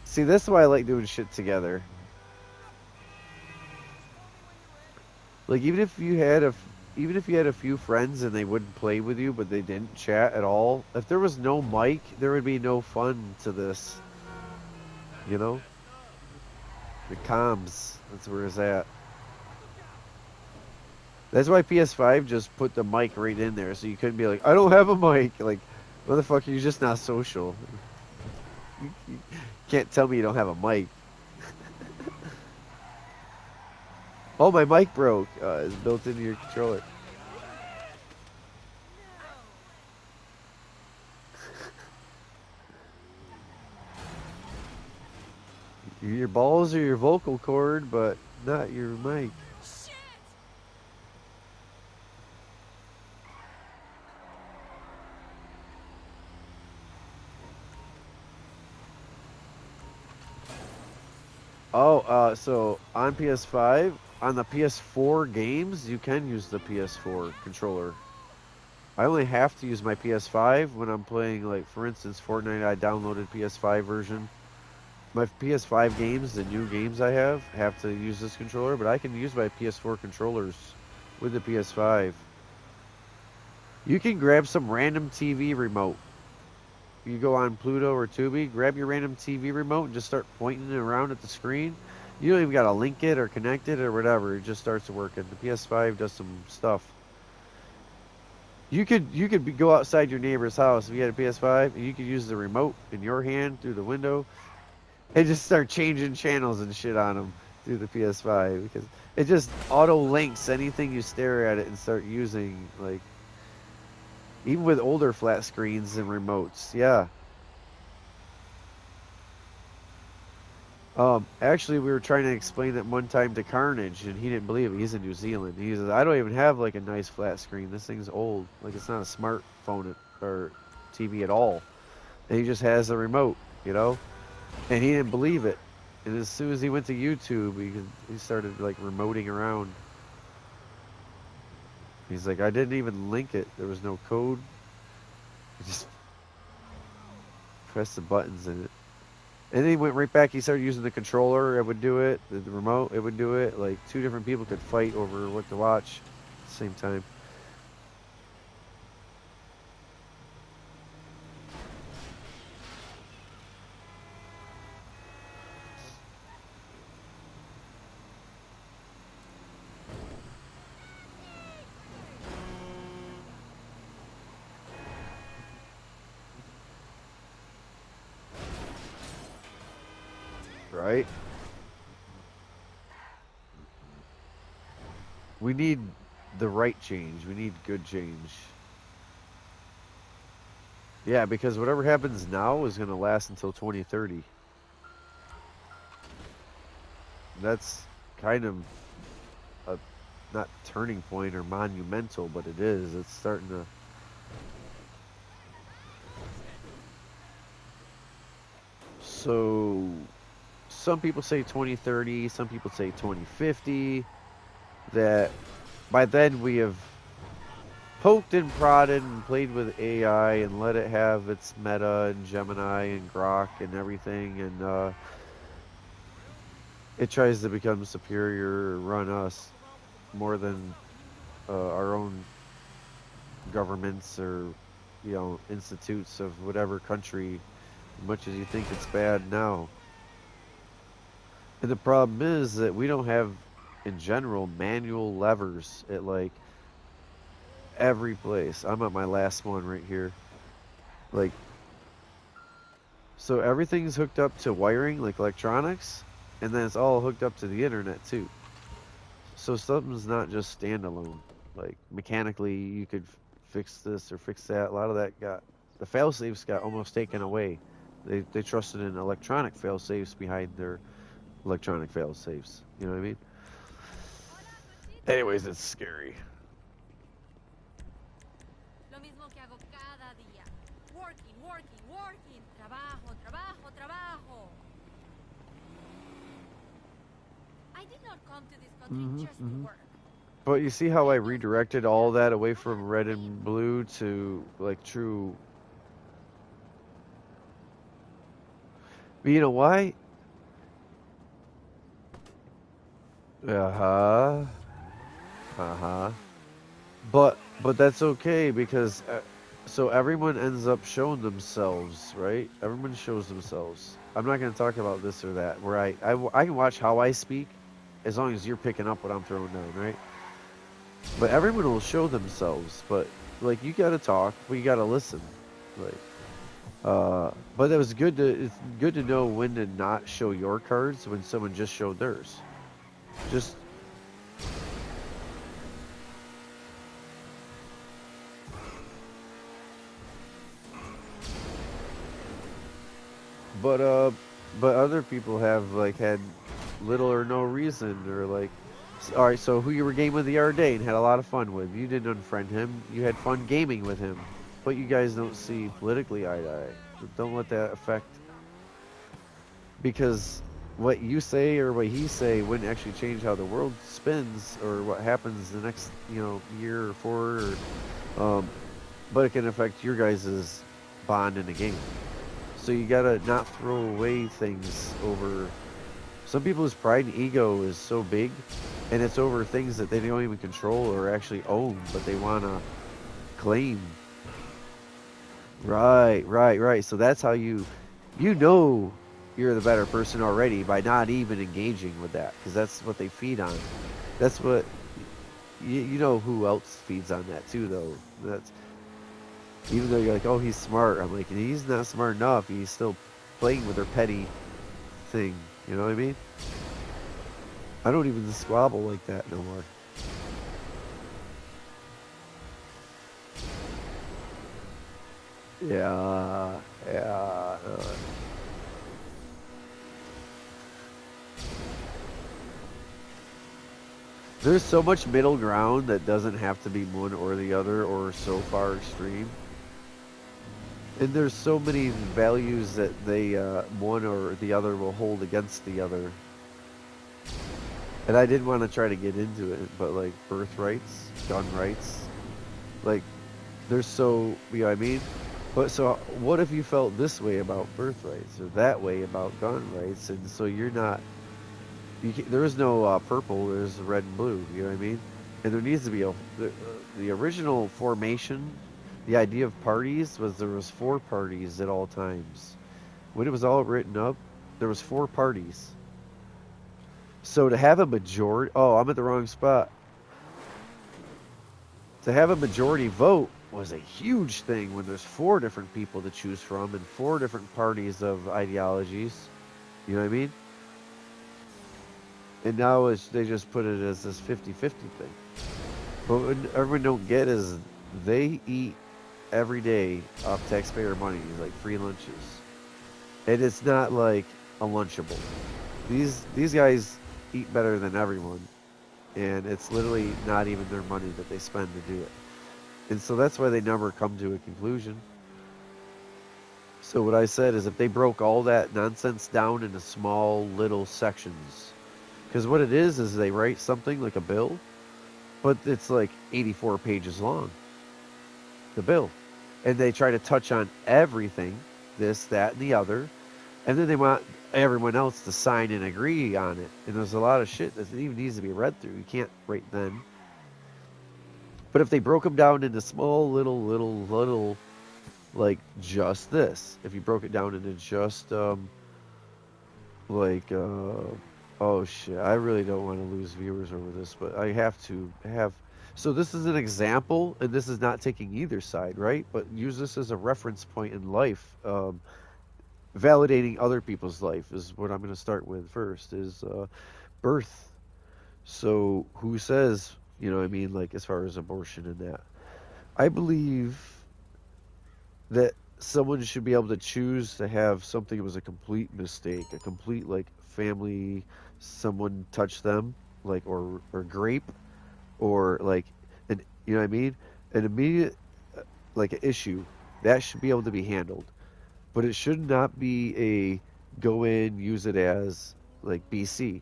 See, this is why I like doing shit together. Like even if you had a few friends and they wouldn't play with you, but they didn't chat at all. If there was no mic, there would be no fun to this. You know, the comms. That's where it's at. That's why PS5 just put the mic right in there, so you couldn't be like, I don't have a mic. Like, motherfucker, you're just not social. You can't tell me you don't have a mic. Oh, my mic broke. It's built into your controller. Your balls are your vocal cord, but not your mic. Oh, so on PS5, on the PS4 games, you can use the PS4 controller. I only have to use my PS5 when I'm playing, like, for instance, Fortnite. I downloaded PS5 version. My PS5 games, the new games I have to use this controller, but I can use my PS4 controllers with the PS5. You can grab some random TV remote. You go on Pluto or Tubi, grab your random TV remote and just start pointing it around at the screen. You don't even got to link it or connect it or whatever. It just starts working. The PS5 does some stuff. You could go outside your neighbor's house if you had a PS5 and you could use the remote in your hand through the window and just start changing channels and shit on them through the PS5 because it just auto links anything you stare at it and start using, like, even with older flat screens and remotes. Yeah. Actually, we were trying to explain that one time to Carnage, and he didn't believe it. He's in New Zealand. He says, I don't even have, like, a nice flat screen. This thing's old. Like, it's not a smartphone or TV at all. And he just has a remote, you know? And he didn't believe it. And as soon as he went to YouTube, he started, like, remoting around. He's like, I didn't even link it. There was no code. I just pressed the buttons in it. And then he went right back. He started using the controller. It would do it. The remote, it would do it. Like, two different people could fight over what to watch at the same time. right? We need the right change. We need good change. Yeah, because whatever happens now is going to last until 2030. That's kind of a not turning point or monumental, but it is. It's starting to. So some people say 2030, some people say 2050. That by then we have poked and prodded and played with AI and let it have its meta and Gemini and Grok and everything, and it tries to become superior or run us more than our own governments or institutes of whatever country, as much as you think it's bad now. And the problem is that we don't have, in general, manual levers at like every place. I'm at my last one right here. Like, so everything's hooked up to wiring, like electronics, and then it's all hooked up to the internet too. So something's not just standalone. Like mechanically, you could fix this or fix that. A lot of that got the fail safes got almost taken away. They trusted in electronic fail safes behind their electronic fail safes. You know what I mean? Hola, cochito. Anyways, it's scary. Lo mismo que hago cada día. Working, working, working. Trabajo, trabajo, trabajo. I did not come to this country just to work. But you see how I redirected all that away from red and blue to like true. But you know why? Uh-huh. Uh-huh. But that's okay because so everyone ends up showing themselves, right? Everyone shows themselves. I'm not going to talk about this or that. Where I can watch how I speak, as long as you're picking up what I'm throwing down, right? But everyone will show themselves. But like you got to talk, but you got to listen. Like, but it was good to it's good to know when to not show your cards when someone just showed theirs. Just But but other people have like had little or no reason or like, all right. So who you were gaming with the other day and had a lot of fun with? You didn't unfriend him. You had fun gaming with him, but you guys don't see politically eye to eye. So don't let that affect because what you say or what he say wouldn't actually change how the world spins or what happens the next year or four but it can affect your guys' bond in the game. So you gotta not throw away things over. Some people's pride and ego is so big, and it's over things that they don't even control or actually own, but they wanna claim. Right, right, right. So that's how you know you're the better person already by not even engaging with that, because that's what they feed on. That's what you know who else feeds on that too, though. That's even though you're like, oh, he's smart. I'm like, he's not smart enough. He's still playing with their petty thing. You know what I mean? I don't even squabble like that no more. Yeah, yeah. There's so much middle ground that doesn't have to be one or the other or so far extreme. And there's so many values that they one or the other will hold against the other. And I didn't want to try to get into it, but like birthrights, gun rights, like there's so you know what I mean. But so what if you felt this way about birthrights or that way about gun rights, and so you're not. There is no purple. There's red and blue. You know what I mean? And there needs to be the original formation. The idea of parties was there was four parties at all times. When it was all written up, there was four parties. So to have a majority, oh, I'm at the wrong spot. To have a majority vote was a huge thing when there's four different people to choose from and four different parties of ideologies. You know what I mean? And now they just put it as this 50-50 thing. But what everyone don't get is they eat every day off taxpayer money, like free lunches. And it's not like a Lunchable. These guys eat better than everyone, and it's literally not even their money that they spend to do it. And so that's why they never come to a conclusion. So what I said is if they broke all that nonsense down into small little sections, because what it is they write something like a bill, but it's like 84 pages long, the bill. And they try to touch on everything, this, that, and the other, and then they want everyone else to sign and agree on it. And there's a lot of shit that even needs to be read through. You can't right then. But if they broke them down into small, little, like just this, if you broke it down into just, like, oh shit, I really don't want to lose viewers over this, but I have to have. So this is an example, and this is not taking either side, right? But use this as a reference point in life. Validating other people's life is what I'm going to start with first. Is birth. So who says, I mean, like as far as abortion and that, I believe that someone should be able to choose to have something that was a complete mistake, a complete like family, someone touched them, like or grape, or like an you know what I mean, an immediate like an issue that should be able to be handled, but it should not be a go in use it as like BC.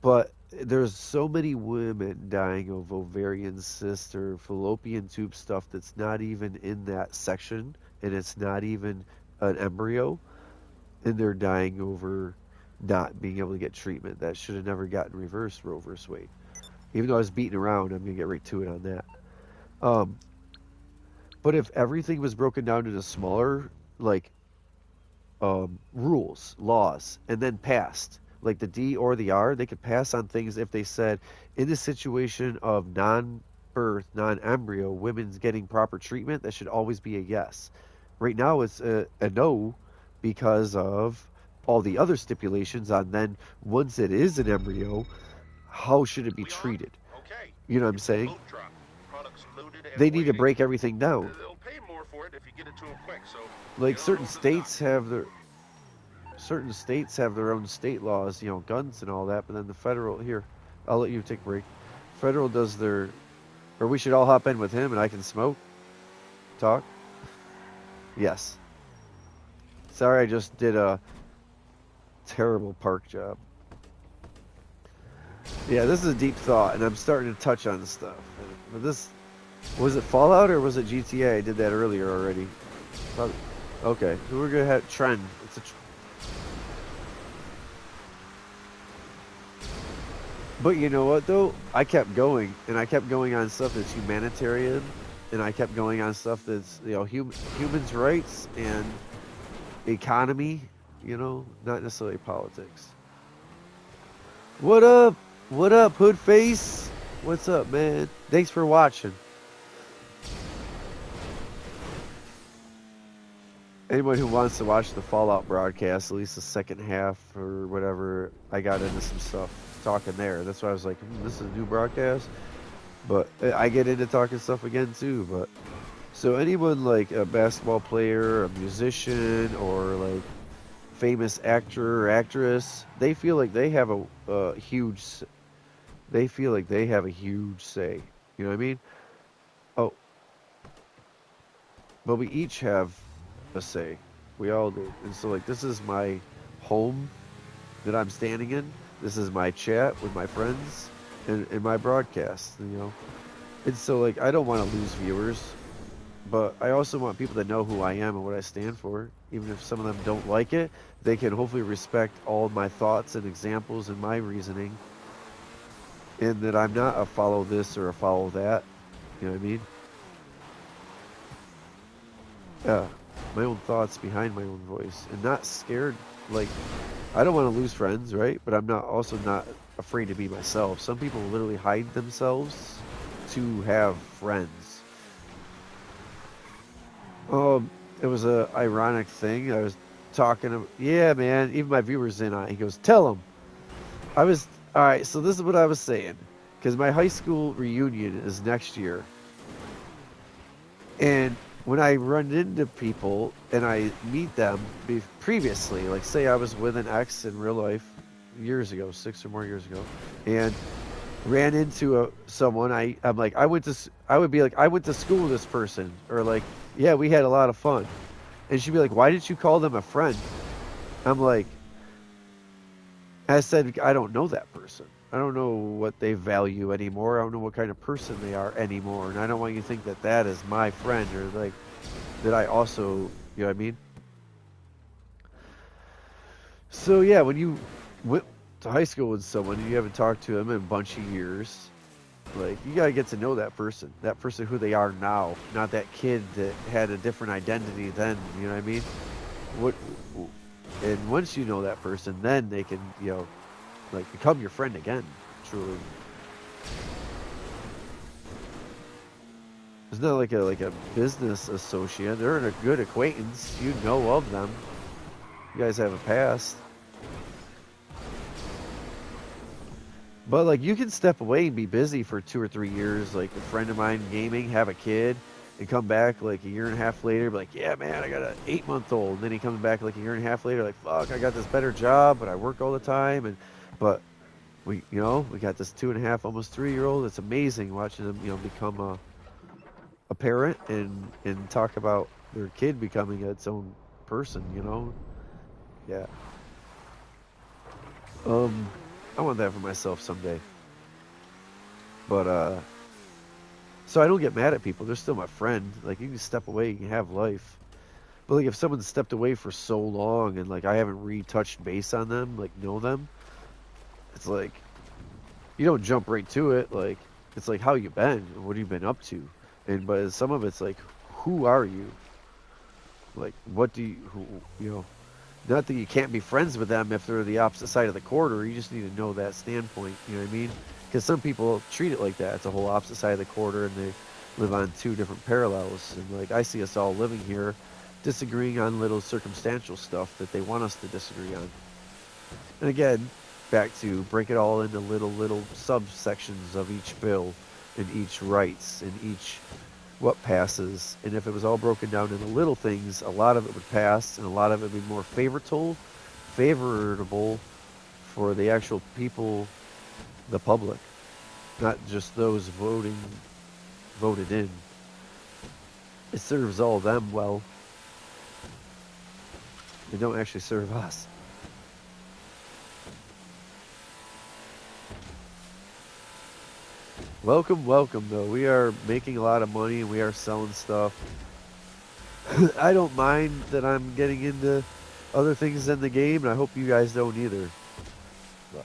But there's so many women dying of ovarian cyst or fallopian tube stuff that's not even in that section, and it's not even an embryo, and they're dying over not being able to get treatment. That should have never gotten reversed, Roe versus Wade. Even though I was beating around, I'm gonna get right to it on that. Um, but if everything was broken down into smaller, like rules, laws, and then passed. Like the D or the R, they could pass on things if they said, in the situation of non birth, non embryo, women's getting proper treatment, that should always be a yes. Right now, it's a no because of all the other stipulations on then once it is an embryo, how should it be We on? treated? Okay. You know what I'm It's the saying? boat drop. Products loaded and They need to waiting. break everything down. They'll pay more for it if you get it to them quick, so Like get on over the dock. certain states have their own state laws, guns and all that, but then the federal here, I'll let you take a break. Federal does their or we should all hop in with him and I can smoke, talk. Yes. Sorry I just did a terrible park job. Yeah, this is a deep thought and I'm starting to touch on stuff. But this was it Fallout or was it GTA? I did that earlier already. Okay, so we're gonna have trend. It's a But you know what though? I kept going, and I kept going on stuff that's humanitarian, and I kept going on stuff that's humans' rights and economy. Not necessarily politics. What up? What up, Hoodface? What's up, man? Thanks for watching. Anyone who wants to watch the Fallout broadcast, at least the second half or whatever, I got into some stuff talking there. That's why I was like, this is a new broadcast. But I get into talking stuff again too. But so anyone like a basketball player, a musician, or like famous actor or actress, they feel like they have a huge. They feel like they have a huge say. You know what I mean? Oh, but we each have a say. We all do. And so like this is my home that I'm standing in. This is my chat with my friends and my broadcast. And so like I don't want to lose viewers, but I also want people to know who I am and what I stand for. Even if some of them don't like it, they can hopefully respect all my thoughts and examples and my reasoning. And that I'm not a follow this or a follow that. You know what I mean? Yeah. My own thoughts behind my own voice. And not scared. Like, I don't want to lose friends, right? But I'm not afraid to be myself. Some people literally hide themselves to have friends. It was a ironic thing. I was talking to, yeah, man, even my viewers in on it. He goes, tell him. I was all right. So this is what I was saying, because my high school reunion is next year, and when I run into people and I meet them previously, like say I was with an ex in real life years ago, 6 or more years ago, and ran into someone, I'm like I would be like I went to school with this person, or like yeah we had a lot of fun, and she'd be like why did you call them a friend? I'm like I said I don't know that person. I don't know what they value anymore. I don't know what kind of person they are anymore, and I don't want you to think that that is my friend or like that I also you know what I mean. So yeah, when you went to high school with someone and you haven't talked to them in a bunch of years, like you gotta get to know that person who they are now, not that kid that had a different identity then. You know what I mean? What? And once you know that person, then they can like become your friend again. Truly, it's not like a business associate. They're a good acquaintance. You know of them. You guys have a past. But like you can step away and be busy for 2 or 3 years, like a friend of mine gaming, have a kid, and come back like a year and a half later, be like, yeah, man, I got an 8 month old. And then he comes back like a year and a half later, like, fuck, I got this better job, but I work all the time, and but we got this 2.5, almost 3 year old. It's amazing watching them, become a parent and talk about their kid becoming its own person. Yeah. Um, I want that for myself someday, but so I don't get mad at people. They're still my friend. Like you can step away, you can have life. But like if someone stepped away for so long and like I haven't retouched base on them, like know them, it's like you don't jump right to it. Like it's like how you been, what have you been up to, and but some of it's like who are you? Like what do you who you know? Not that you can't be friends with them if they're the opposite side of the quarter. You just need to know that standpoint. You know what I mean? Because some people treat it like that. It's a whole opposite side of the quarter, and they live on two different parallels. And like I see us all living here, disagreeing on little circumstantial stuff that they want us to disagree on. And again, back to break it all into little subsections of each bill, and each rights, and each what passes. And if it was all broken down into little things, a lot of it would pass, and a lot of it would be more favorable for the actual people, the public, not just those voted in. It serves all of them well. They don't actually serve us. Welcome, welcome, though. We are making a lot of money and we are selling stuff. I don't mind that I'm getting into other things in the game, and I hope you guys don't either. But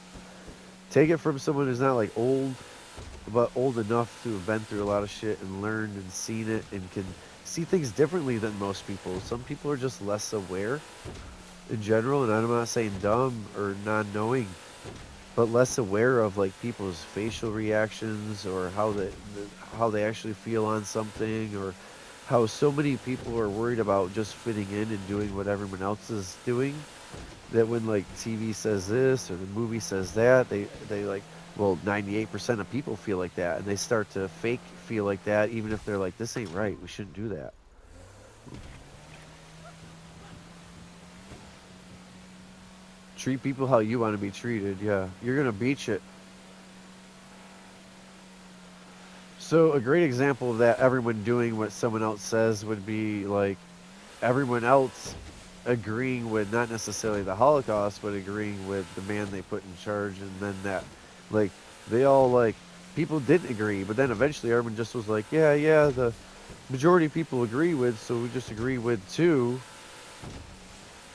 take it from someone who's not like old, but old enough to have been through a lot of shit and learned and seen it and can see things differently than most people. Some people are just less aware in general, and I'm not saying dumb or non-knowing, but less aware of like people's facial reactions or how they actually feel on something, or how so many people are worried about just fitting in and doing what everyone else is doing, that when like TV says this or the movie says that, they like, well, 98% of people feel like that, and they start to fake feel like that even if they're like, this ain't right, we shouldn't do that. Treat people how you want to be treated. Yeah, you're gonna beach it. So a great example of that, everyone doing what someone else says, would be like everyone else agreeing with not necessarily the Holocaust, but agreeing with the man they put in charge, and then that, like, they all like people didn't agree, but then eventually everyone just was like, yeah, the majority of people agree with, so we just agree with too,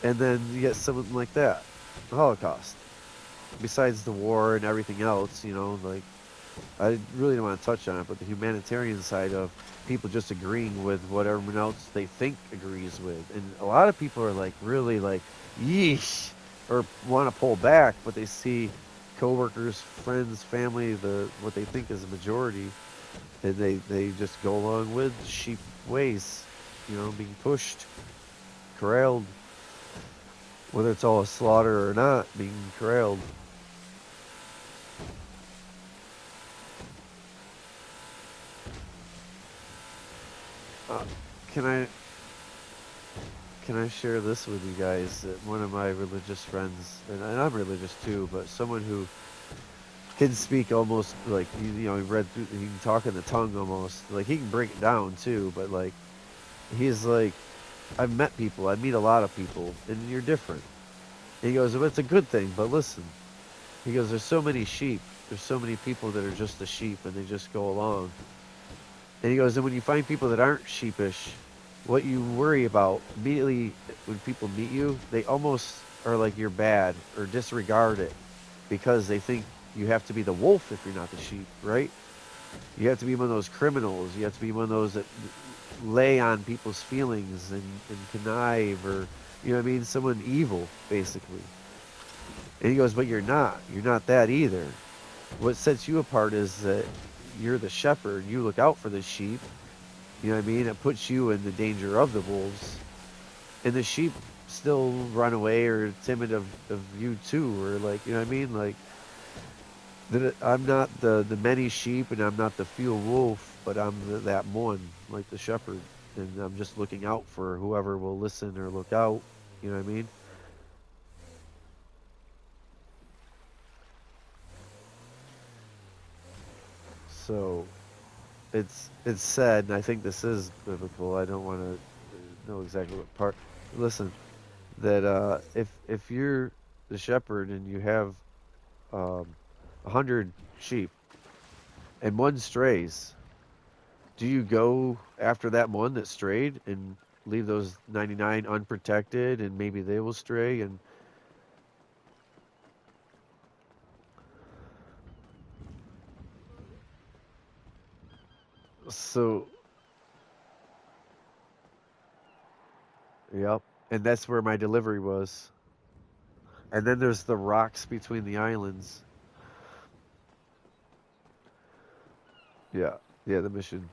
and then you get something like that, the Holocaust. Besides the war and everything else, like I really don't want to touch on it, but the humanitarian side of people just agreeing with what everyone else they think agrees with. And a lot of people are like really like, yeesh, or want to pull back, but they see coworkers, friends, family, what they think is a majority, and they just go along with sheep ways, being pushed, corralled, whether it's all a slaughter or not, being corralled. Uh, can I can I share this with you guys? That one of my religious friends, and I'm religious too, but someone who can speak almost like you know he read through, he can talk in the tongue almost like he can break it down too, but like he's like I've met people, I meet a lot of people, and you're different. And he goes, well, it's a good thing, but listen, he goes, there's so many sheep, there's so many people that are just a sheep and they just go along. And he goes, and when you find people that aren't sheepish, what you worry about immediately when people meet you, they almost are like you're bad or disregard it because they think you have to be the wolf if you're not the sheep, right? You have to be one of those criminals. You have to be one of those that lay on people's feelings and connive or, you know what I mean? Someone evil, basically. And he goes, but you're not. You're not that either. What sets you apart is that you're the shepherd. You look out for the sheep. You know what I mean? It puts you in the danger of the wolves. And the sheep still run away or timid of you too. Or like, you know what I mean? Like, that I'm not the many sheep and I'm not the few wolf, but I'm that one, like the shepherd. And I'm just looking out for whoever will listen or look out. You know what I mean? So it's said, and I think this is biblical. I don't want to know exactly what part. Listen, that if you're the shepherd and you have 100 sheep and one strays, do you go after that one that strayed and leave those 99 unprotected and maybe they will stray? And so, yep. And that's where my delivery was. And then there's the rocks between the islands. Yeah, yeah, the mission.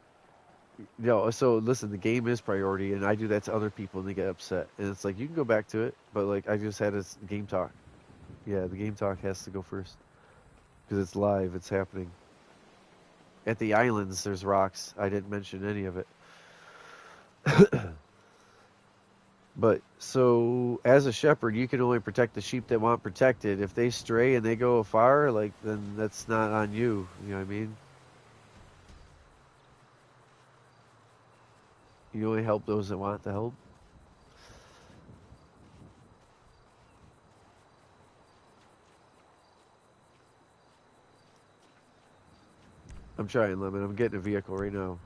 No, so listen, the game is priority, and I do that to other people, and they get upset. And it's like you can go back to it, but like I just had a game talk. Yeah, the game talk has to go first because it's live, it's happening. At the islands, there's rocks. I didn't mention any of it. But so as a shepherd, you can only protect the sheep that want protected. If they stray and they go afar, like then that's not on you. You know what I mean? You only help those that want the help. I'm trying, Lemon. I'm getting a vehicle right now.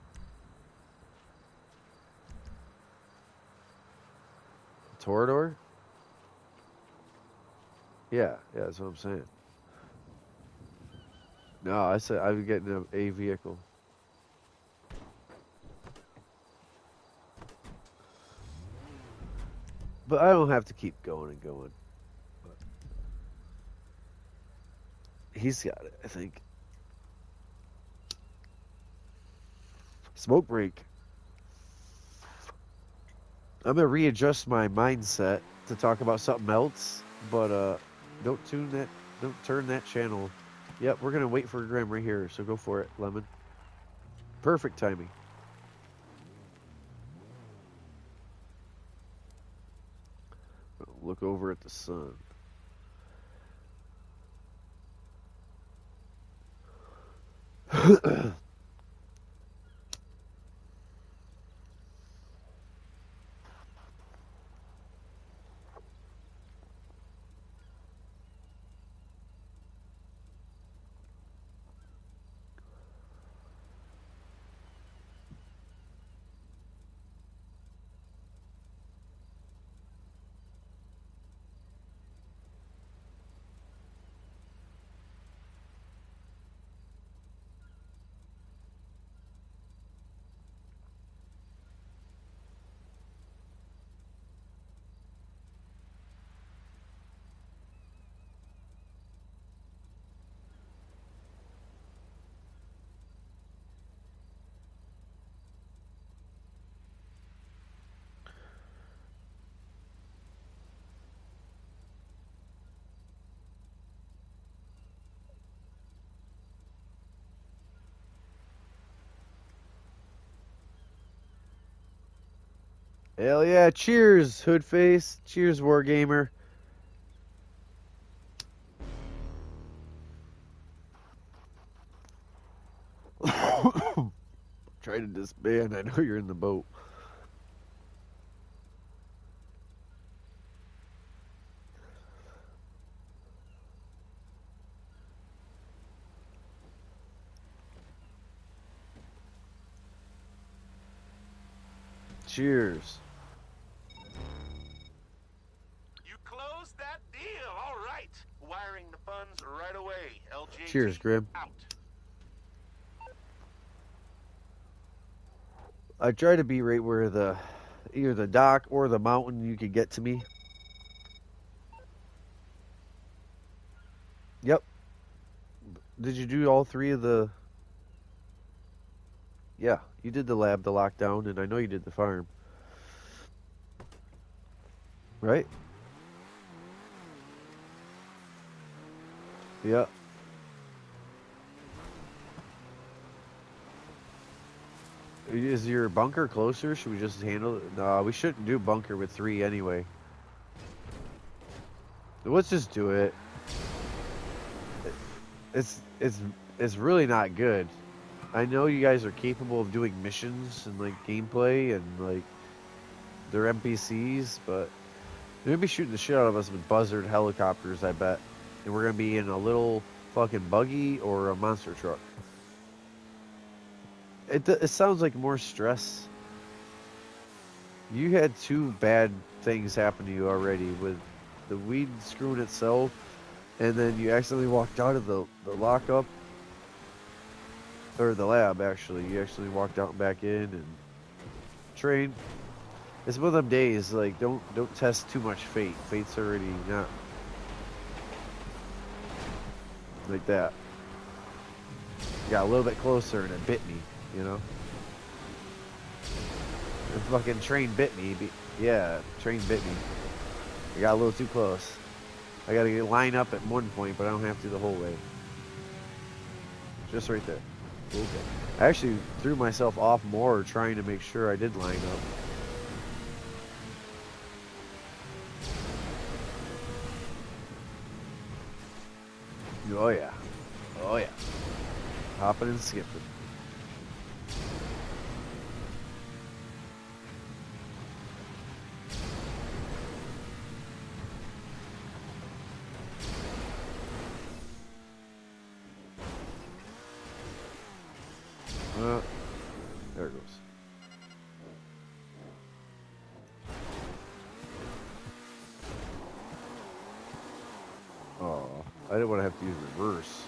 Torador? Yeah, yeah, that's what I'm saying. No, I said I'm getting a vehicle. But I don't have to keep going and going. But he's got it, I think. Smoke break. I'm gonna readjust my mindset to talk about something else, but don't tune that don't turn that channel. Yep, we're gonna wait for Graham right here, so go for it, Lemon. Perfect timing. Look over at the sun. Hell yeah! Cheers, Hoodface. Cheers, Wargamer. Try to disband. I know you're in the boat. Cheers. You closed that deal. All right. Wiring the funds right away. LJT Cheers, Grim. out. I try to be right where either the dock or the mountain you could get to me. Yep. Did you do all three of the? Yeah, you did the lab, the lockdown, and I know you did the farm. Right? Yeah. Is your bunker closer? Should we just handle it? No, we shouldn't do bunker with 3 anyway. Let's just do it. It's it's it's really not good. I know you guys are capable of doing missions and like gameplay and like they're NPCs, but they're gonna be shooting the shit out of us with buzzard helicopters, I bet. And we're gonna be in a little fucking buggy or a monster truck. It sounds like more stress. You had 2 bad things happen to you already with the weed screwing itself, and then you accidentally walked out of the lockup, or the lab actually. You actually walked out and back in and trained. It's one of them days, like, don't test too much fate. Fate's already not like that. Got a little bit closer and it bit me, you know? The fucking train bit me. Yeah, train bit me. I got a little too close. I gotta line up at one point, but I don't have to the whole way. Just right there. Okay. I actually threw myself off more trying to make sure I did line up. Oh yeah. Oh yeah. Hopping and skipping. There it goes. Oh, I didn't want to have to use reverse.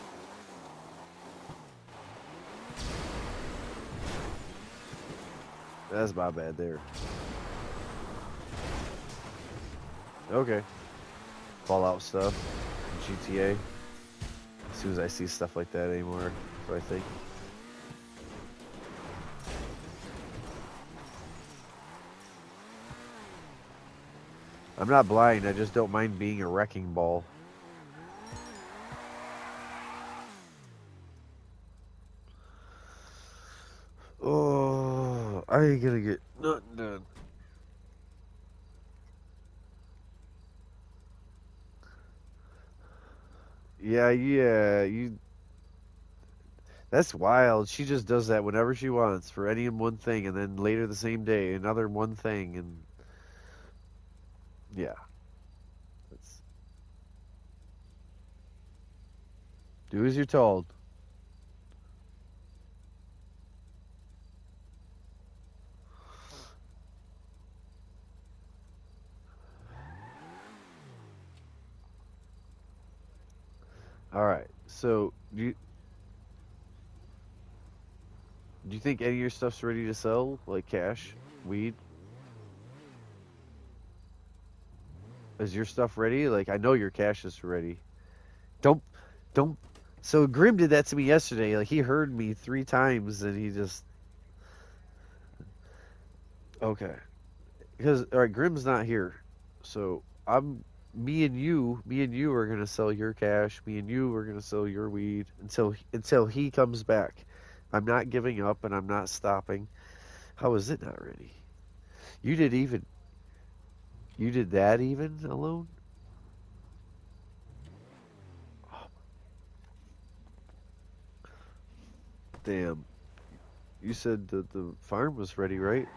That's my bad there. Okay. Fallout stuff. GTA. As soon as I see stuff like that anymore, so I think. I'm not blind, I just don't mind being a wrecking ball. Oh, I ain't gonna get nothing done. Yeah, you. That's wild. She just does that whenever she wants for any and one thing, and then later the same day, another one thing, and yeah. That's, do as you're told. All right. So, do you think any of your stuff's ready to sell, like cash, weed? Is your stuff ready? Like, I know your cash is ready. Don't, don't. So Grim did that to me yesterday. Like, he heard me 3 times, and he just okay. Because all right, Grim's not here, so me and you are gonna sell your cash. Me and you are gonna sell your weed until he comes back. I'm not giving up, and I'm not stopping. How is it not ready? You did even. You did that even alone? Oh, damn. You said that the farm was ready, right?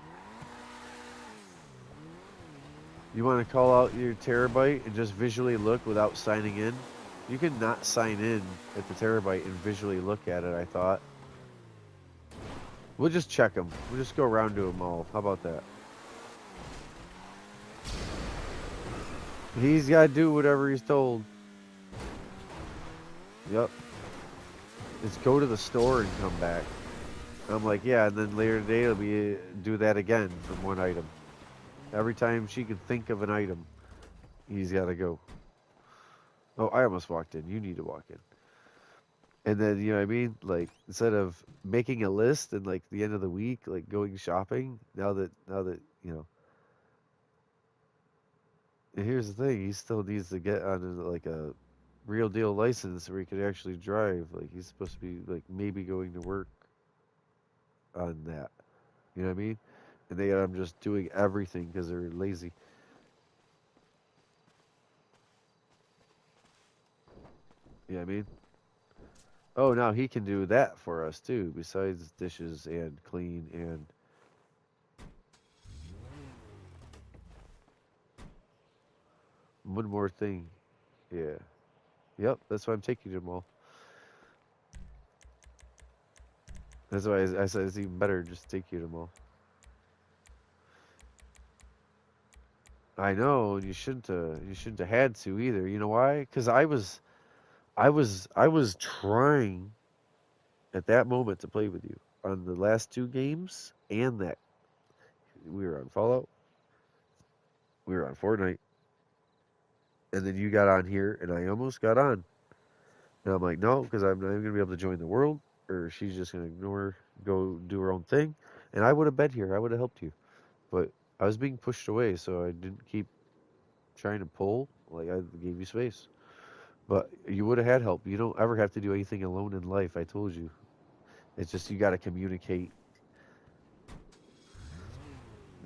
You want to call out your terabyte and just visually look without signing in? You can not sign in at the terabyte and visually look at it, I thought. We'll just check them. We'll just go around to them all. How about that? He's got to do whatever he's told. Yep. It's go to the store and come back. I'm like, yeah, and then later today it'll be do that again from one item. Every time she can think of an item, he's got to go. Oh, I almost walked in. You need to walk in. And then, you know what I mean? Like, instead of making a list and like the end of the week, like going shopping, now that, you know. And here's the thing, he still needs to get on like a real deal license where he could actually drive. Like, he's supposed to be like maybe going to work on that. You know what I mean? And they got him just doing everything because they're lazy. You know what I mean? Oh, now he can do that for us too, besides dishes and clean and one more thing. Yeah. Yep, that's why I'm taking them all. That's why I said it's even better just take you them all. I know, and you shouldn't have had to either. You know why? Because I was trying at that moment to play with you on the last two games, and that we were on Fallout, we were on Fortnite, and then you got on here, and I almost got on, and I'm like, no, because I'm not even gonna be able to join the world, or she's just gonna ignore, go do her own thing, and I would have been here, I would have helped you, but I was being pushed away, so I didn't keep trying to pull. Like I gave you space. But you would have had help. You don't ever have to do anything alone in life. I told you. It's just you got to communicate.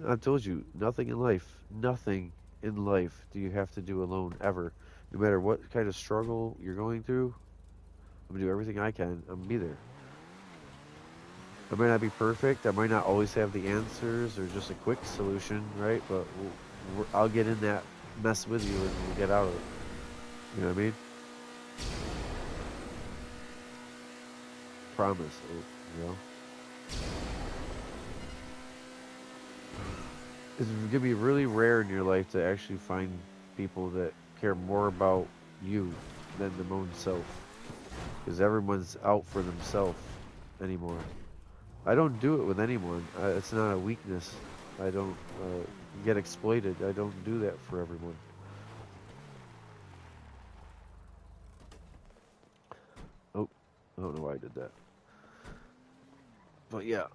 I told you, nothing in life, nothing in life do you have to do alone ever. No matter what kind of struggle you're going through, I'm gonna do everything I can. I'm gonna be there. I might not be perfect. I might not always have the answers or just a quick solution, right? But I'll get in that mess with you and we'll get out of it. You know what I mean? Promise. You know? It's gonna be really rare in your life to actually find people that care more about you than their own self, because everyone's out for themselves anymore. I don't do it with anyone. It's not a weakness. I don't get exploited. I don't do that for everyone. Oh, I don't know why I did that. But yeah,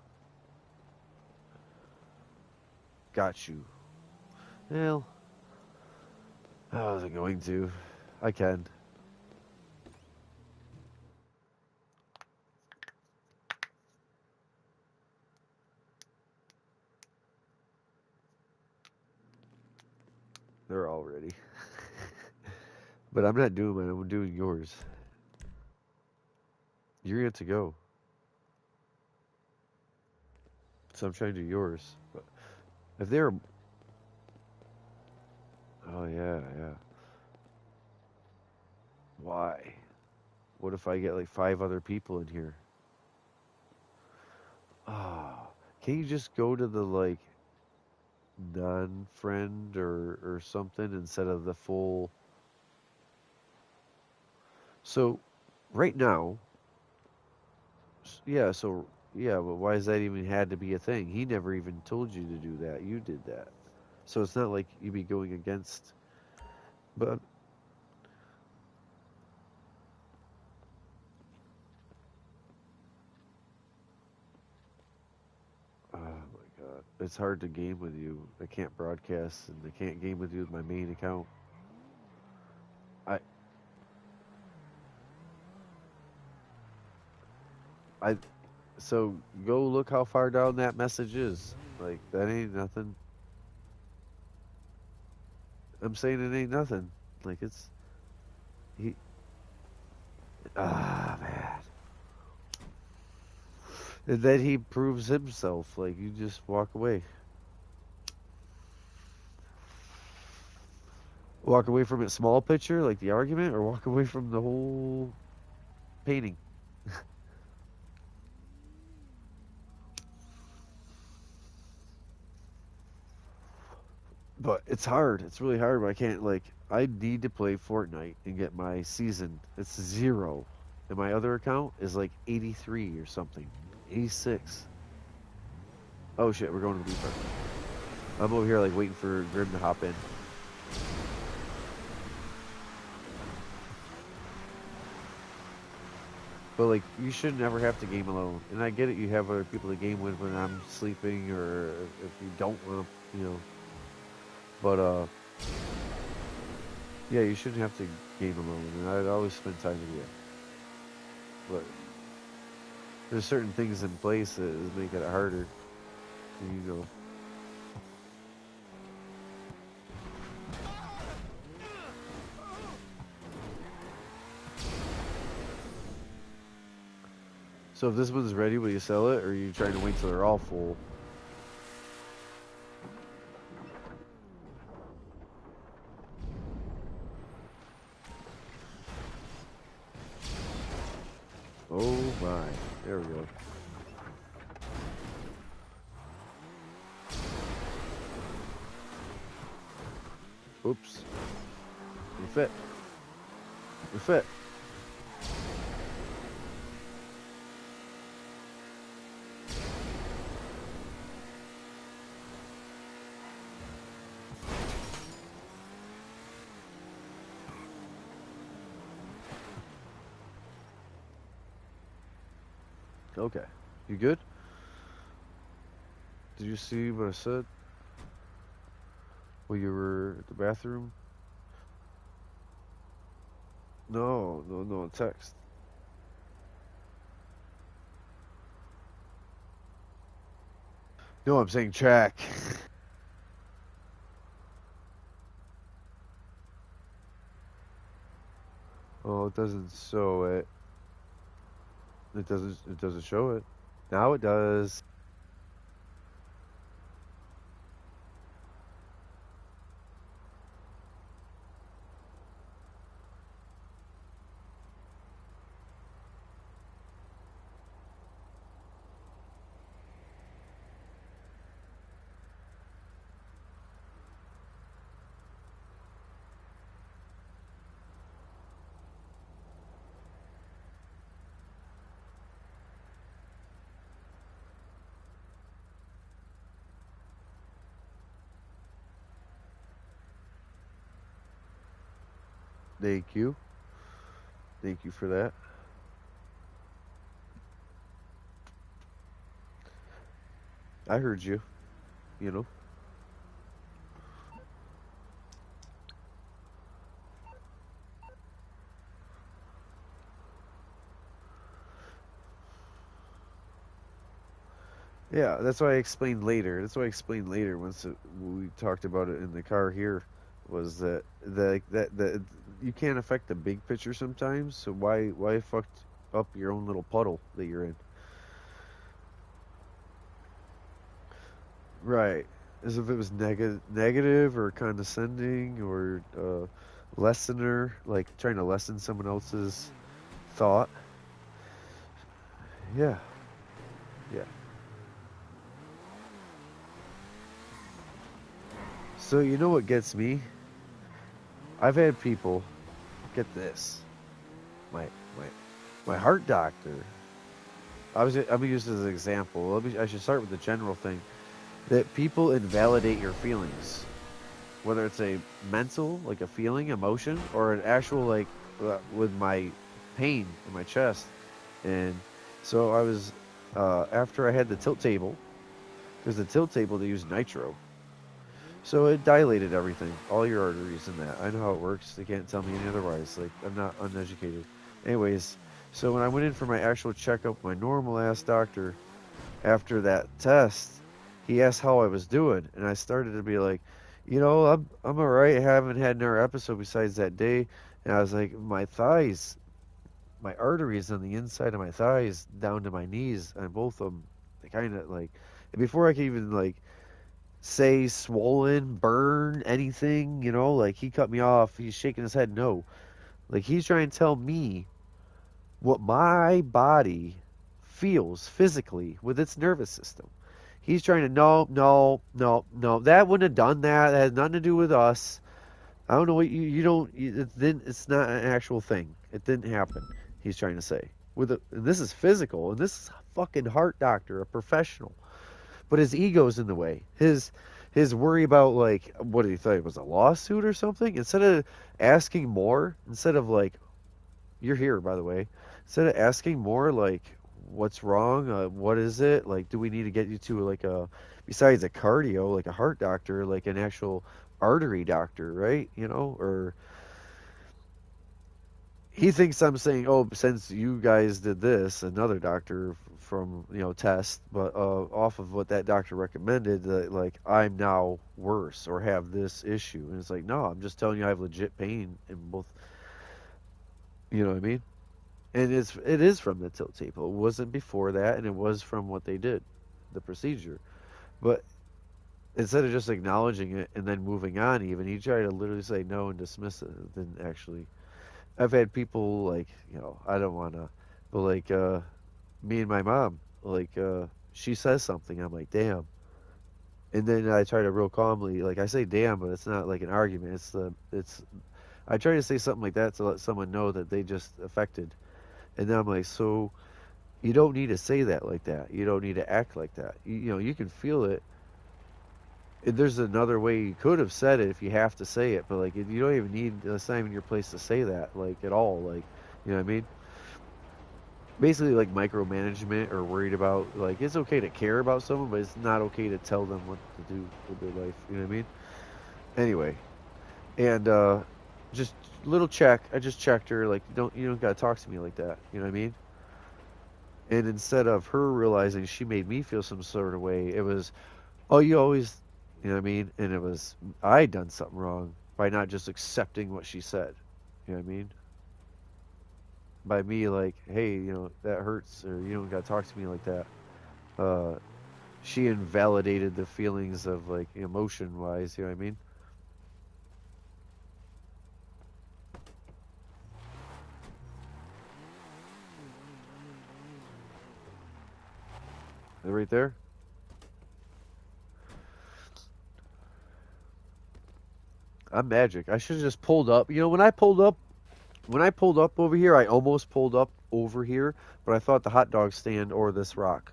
got you. Well, I wasn't going to. I can. They're all ready. But I'm not doing mine. I'm doing yours. You're good to go. So I'm trying to do yours. But if they're, oh yeah, yeah. Why? What if I get like five other people in here? Ah, can you just go to the like non-friend or something instead of the full? So, right now, yeah. So yeah, but why does that even had to be a thing? He never even told you to do that. You did that. So it's not like you'd be going against. But oh my god, it's hard to game with you. I can't broadcast and I can't game with you with my main account. I I so go look how far down that message is. Like that ain't nothing. I'm saying it ain't nothing. Like it's he. Ah man. And then he proves himself. Like you just walk away. Walk away from it small picture, like the argument, or walk away from the whole painting. But it's hard. It's really hard. But I can't like. I need to play Fortnite and get my season. It's 0, and my other account is like 83 or something, 86. Oh shit, we're going to the beach park. I'm over here like waiting for Grim to hop in. But like, you should never have to game alone. And I get it. You have other people to game with when I'm sleeping, or if you don't want to, But yeah, you shouldn't have to game alone. And I'd always spend time with you. But there's certain things in place that make it harder. You know. So if this one's ready, will you sell it, or are you trying to wait till they're all full? Oh my. There we go. Oops. We fit. We fit. Okay. You good? Did you see what I said? While you were at the bathroom? No, text. No, I'm saying track. Oh, it doesn't show it. It doesn't show it. Now it does. Thank you. Thank you for that. I heard you, you know. Yeah, that's why I explained later. That's why I explained later once we talked about it in the car here, was that that you can't affect the big picture sometimes. So why fuck up your own little puddle that you're in? Right. As if it was negative or condescending or lessener, like trying to lessen someone else's thought. Yeah, yeah. So you know what gets me? I've had people get this. My my my heart doctor. I'm gonna use this as an example. I should start with the general thing that people invalidate your feelings, whether it's a mental, like a feeling, emotion, or an actual like with my pain in my chest. And so I was after I had the tilt table, because the tilt table they use nitro. So it dilated everything, all your arteries and that. I know how it works. They can't tell me any otherwise. Like, I'm not uneducated. Anyways, so when I went in for my actual checkup, my normal ass doctor, after that test, he asked how I was doing, and I started to be like, I'm all right. I haven't had another episode besides that day, and I was like, my thighs, my arteries on the inside of my thighs down to my knees, and both of them, they kind of like, and before I could even like say swollen, burn, anything, like he cut me off. He's shaking his head no. Like he's trying to tell me what my body feels physically with its nervous system. He's trying to no, no, no, no. That wouldn't have done that. That has nothing to do with us. I don't know what you don't. It didn't. It's not an actual thing. It didn't happen. He's trying to say and this is physical, and this is a fucking heart doctor, a professional. But his ego's in the way. His worry about like what did he think it was a lawsuit or something? Instead of asking more, instead of like you're here, by the way. Instead of asking more, like, what's wrong? What is it? Like, do we need to get you to like besides a cardio, like a heart doctor, like an actual artery doctor, right? Or he thinks I'm saying, oh, since you guys did this, another doctor from test, but off of what that doctor recommended, that like I'm now worse or have this issue, and it's like, no, I'm just telling you I have legit pain in both. You know what I mean? And it is from the tilt table. It wasn't before that, and it was from what they did, the procedure. But instead of just acknowledging it and then moving on, even he tried to literally say no and dismiss it. Then actually, I've had people like I don't want to, but like me and my mom, like she says something, I'm like damn, and then I try to real calmly like I say damn, but it's not like an argument. It's I try to say something like that to let someone know that they just affected, and then I'm like so. You don't need to say that like that. You don't need to act like that. You can feel it. There's another way you could have said it if you have to say it, but like you don't even need. That's not even your place to say that, like at all. Like, you know what I mean? Basically, like micromanagement or worried about like it's okay to care about someone, but it's not okay to tell them what to do with their life. You know what I mean? Anyway, and just little check. I just checked her. Like, you don't gotta talk to me like that. You know what I mean? And instead of her realizing she made me feel some sort of way, it was, oh, you always, you know what I mean? And it was, I done something wrong by not just accepting what she said. You know what I mean? By me, like, hey, that hurts, or you don't got to talk to me like that. Uh, she invalidated the feelings of, like, emotion wise, you know what I mean? Right there. I'm magic. I should have just pulled up. When I pulled up over here, I almost pulled up over here, but I thought the hot dog stand or this rock.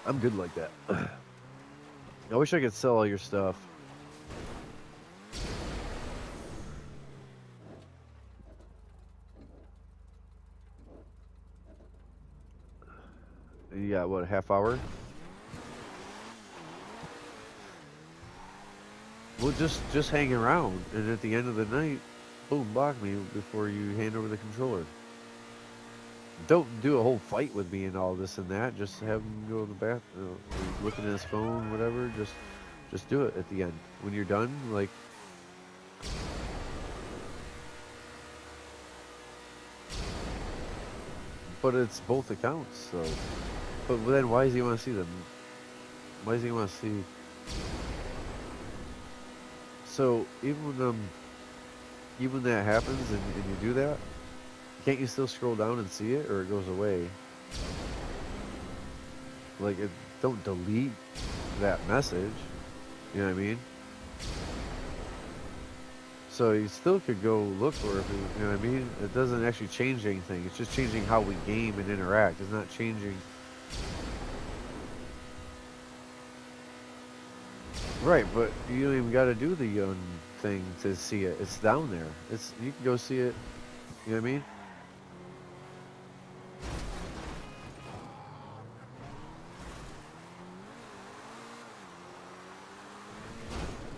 I'm good like that. I wish I could sell all your stuff. You got what, a half hour? Well, just hang around, and at the end of the night, boom, block me before you hand over the controller. Don't do a whole fight with me and all this and that. Just have him go to the bath, looking at his phone, whatever. Just do it at the end when you're done. Like, but it's both accounts, so. But then why does he want to see them? Why does he want to see? So even when that happens and you do that, can't you still scroll down and see it, or it goes away? Like, don't delete that message. You know what I mean? So you still could go look for it. You know what I mean? It doesn't actually change anything. It's just changing how we game and interact. It's not changing. Right, but you don't even got to do the thing to see it. It's down there. You can go see it. You know what I mean?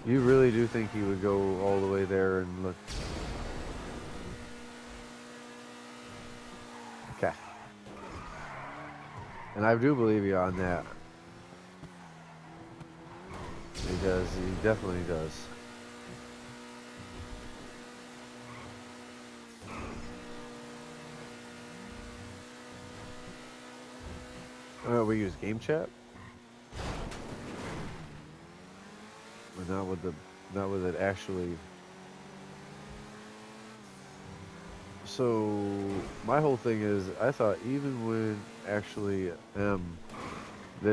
You really do think he would go all the way there and look? Okay. And I do believe you on that. He does. He definitely does. We use game chat, but not with it actually. So my whole thing is, I thought even when actually that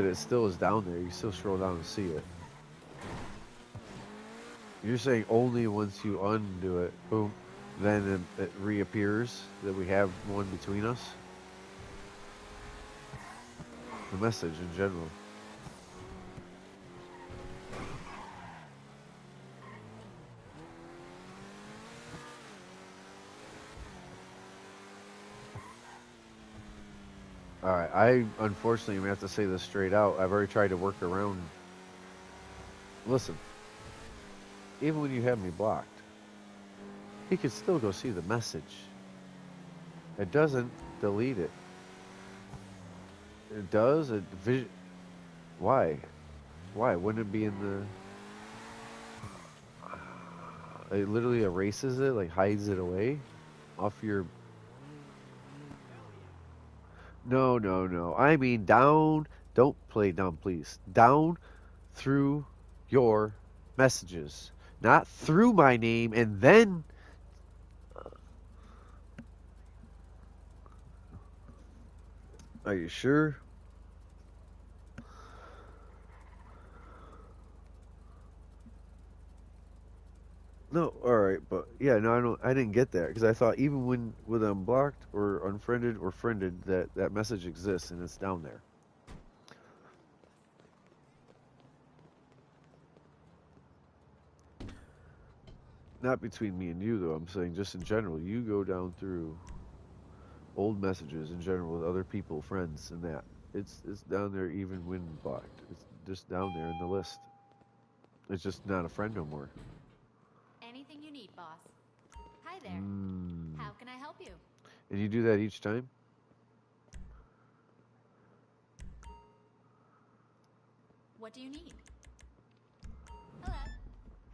it still is down there. You still scroll down and see it. You're saying only once you undo it, boom, then it reappears that we have one between us. The message in general. All right, I unfortunately am gonna have to say this straight out. I've already tried to work around. Listen, even when you have me blocked, he can still go see the message. It doesn't delete it. It does. Why? Why wouldn't it be in the? It literally erases it, like hides it away off your. No, no, no. I mean down. Don't play down, please. Down through your messages, not through my name and then. Are you sure? No, all right, but yeah, no, I don't. I didn't get that because I thought even when I'm blocked or unfriended or friended, that message exists and it's down there. Not between me and you though. I'm saying just in general. You go down through old messages in general with other people, friends, and that. It's down there even when blocked. It's just down there in the list. It's just not a friend no more. Anything you need, boss. Hi there. Mm. How can I help you? And you do that each time? What do you need? Hello.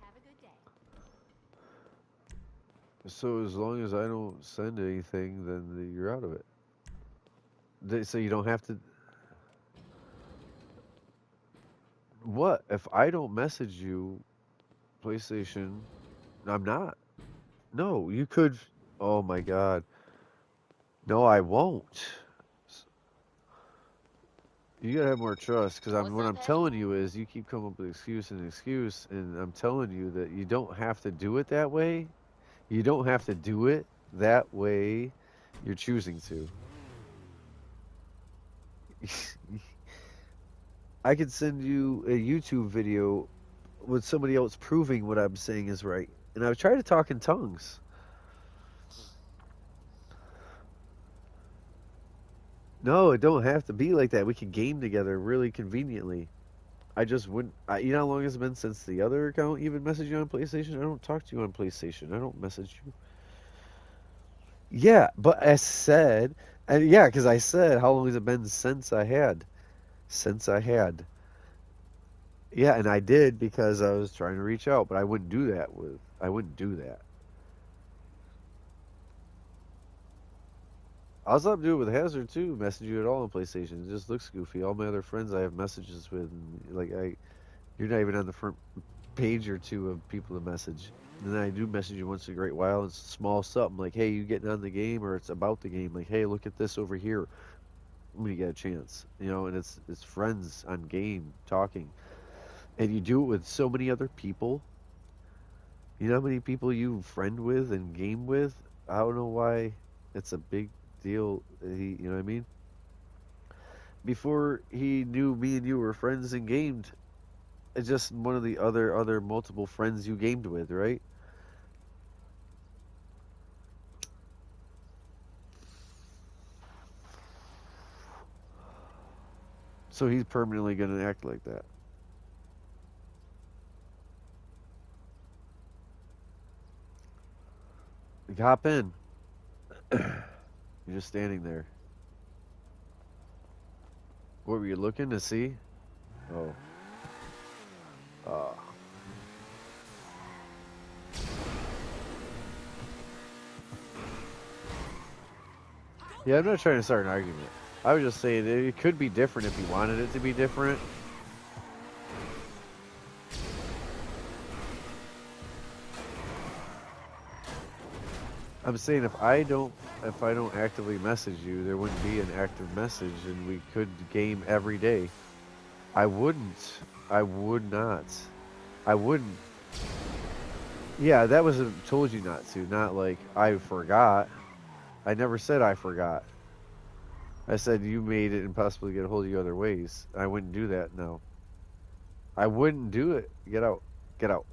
Have a good day. So as long as I don't send anything, then you're out of it. So you don't have to. What if I don't message you, PlayStation? I'm not. No, you could. Oh my God. No, I won't. You gotta have more trust, because what I'm telling you is you keep coming up with excuse, and I'm telling you that you don't have to do it that way. You don't have to do it that way. You're choosing to. I could send you a YouTube video with somebody else proving what I'm saying is right, and I've tried to talk in tongues. No, it don't have to be like that. We can game together really conveniently. I just wouldn't. You know how long it's been since the other account even messaged you on PlayStation? I don't talk to you on PlayStation. I don't message you. Yeah, but I said, and yeah, because I said, how long has it been since I had? Since I had. Yeah, and I did because I was trying to reach out, but I wouldn't do that with. I wouldn't do that. I was up to do it with Hazard too. Message you at all on PlayStation. It just looks goofy. All my other friends I have messages with, and like you're not even on the front page or two of people to message. And then I do message you once in a great while. It's small something like, "Hey, you getting on the game?" or it's about the game. Like, "Hey, look at this over here." When you get a chance, and it's friends on game talking, and you do it with so many other people. You know how many people you friend with and game with? I don't know why it's a big deal. You know what I mean? Before he knew me and you were friends and gamed, it's just one of the other multiple friends you gamed with, right? So he's permanently gonna act like that. Like, hop in. You're just standing there. What were you looking to see? Oh. Uh, yeah, I'm not trying to start an argument. I was just saying it could be different if you wanted it to be different. I'm saying if I don't actively message you, there wouldn't be an active message, and we could game every day. I wouldn't. I would not. I wouldn't. Yeah, that was told you not to. Not like I forgot. I never said I forgot. I said you made it impossible to get a hold of you other ways. I wouldn't do that. No, I wouldn't do it. Get out. Get out.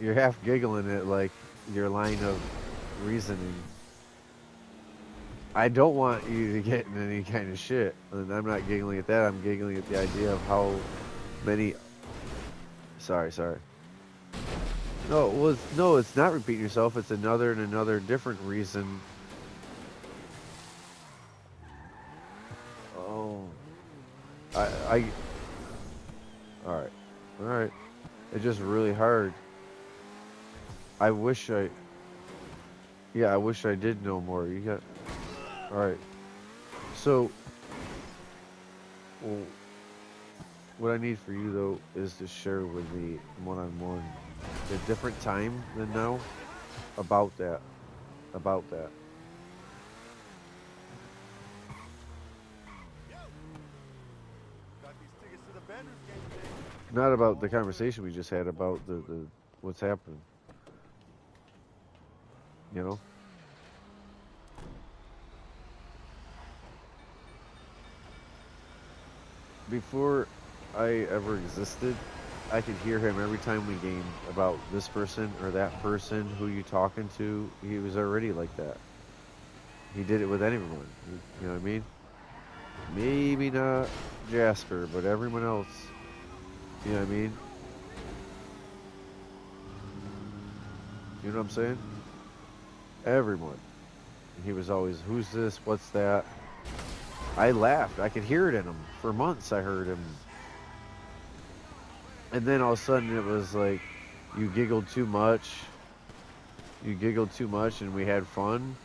You're half giggling at like your line of reasoning. I don't want you to get in any kind of shit, and I'm not giggling at that. I'm giggling at the idea of how many. Sorry, sorry. No, no, it's not repeating yourself. It's another and another different reason. Oh, I. All right, all right. It's just really hard. I wish I. Yeah, I wish I did know more. You got. All right. So, well, what I need for you though is to share with me one on one, a different time than now, about that. About that. Got these tickets to the Benders game today. Not about the conversation we just had about the what's happening. You know. Before I ever existed, I could hear him every time we gamed about this person or that person who you talking to. He was already like that. He did it with anyone. You know what I mean? Maybe not Jasper, but everyone else. You know what I mean? You know what I'm saying? Everyone. He was always, who's this? What's that? I laughed. I could hear it in him. For months I heard him. And then all of a sudden it was like, you giggled too much. You giggled too much and we had fun.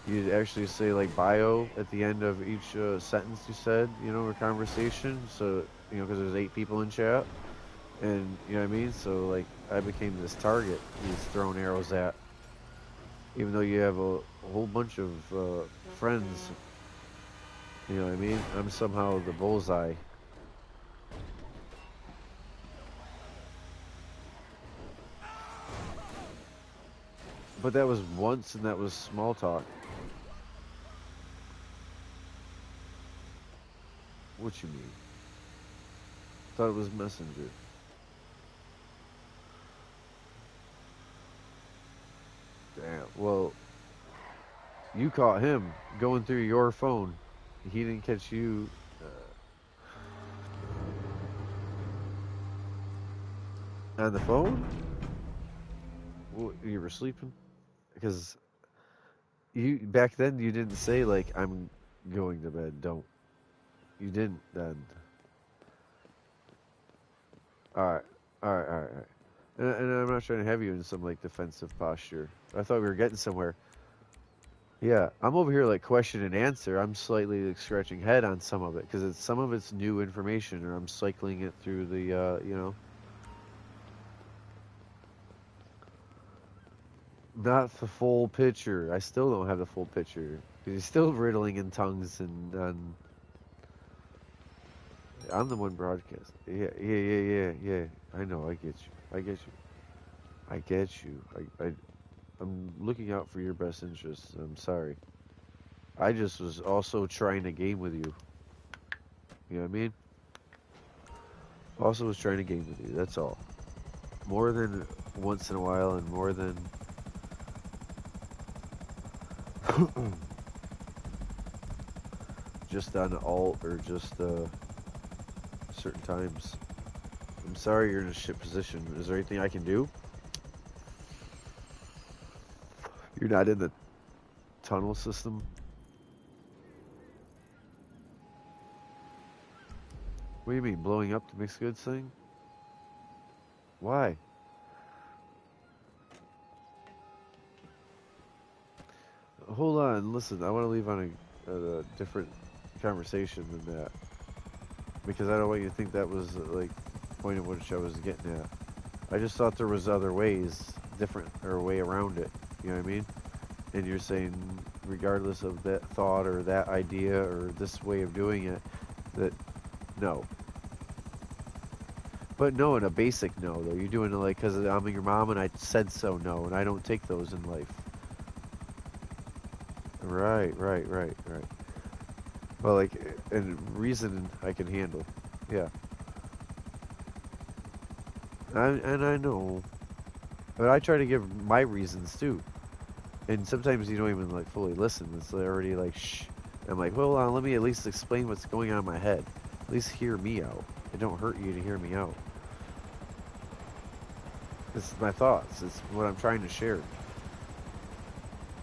You'd actually say like bio at the end of each sentence you said, you know, a conversation. So, you know, because there's 8 people in chat. And, you know what I mean? So, like, I became this target he's throwing arrows at. Even though you have a whole bunch of friends, you know what I mean? I'm somehow the bullseye. But that was once, and that was small talk. What you mean? Thought it was Messenger. Damn. Well, you caught him going through your phone. He didn't catch you. On the phone? You were sleeping? Because you back then you didn't say like I'm going to bed. Don't. You didn't then. All right. All right. All right. All right. And I'm not trying to have you in some like defensive posture. I thought we were getting somewhere. Yeah, I'm over here like question and answer. I'm slightly like, scratching head on some of it because some of it's new information, or I'm cycling it through the you know, not the full picture. I still don't have the full picture. He's still riddling in tongues and I'm the one broadcast. Yeah, yeah, yeah, yeah, yeah. I know. I get you. I get you. I get you. I'm looking out for your best interests. I'm sorry. I just was also trying to game with you. You know what I mean? Also was trying to game with you. That's all. More than once in a while, and more than just on alt or just certain times. I'm sorry you're in a shit position. Is there anything I can do? You're not in the tunnel system? What do you mean, blowing up the mixed goods thing? Why? Hold on, listen, I want to leave on a different conversation than that. Because I don't want you to think that was, like, the point of which I was getting at. I just thought there was other ways, different, or a way around it. You know what I mean? And you're saying, regardless of that thought or that idea or this way of doing it, that no. But no, in a basic no, though. You're doing it like, because I'm your mom and I said so no, and I don't take those in life. Right. Well, like, and reason I can handle. Yeah. And I know. But I try to give my reasons too. And sometimes you don't even like fully listen. It's already like, shh. I'm like, hold on, let me at least explain what's going on in my head. At least hear me out. It don't hurt you to hear me out. It's my thoughts. It's what I'm trying to share.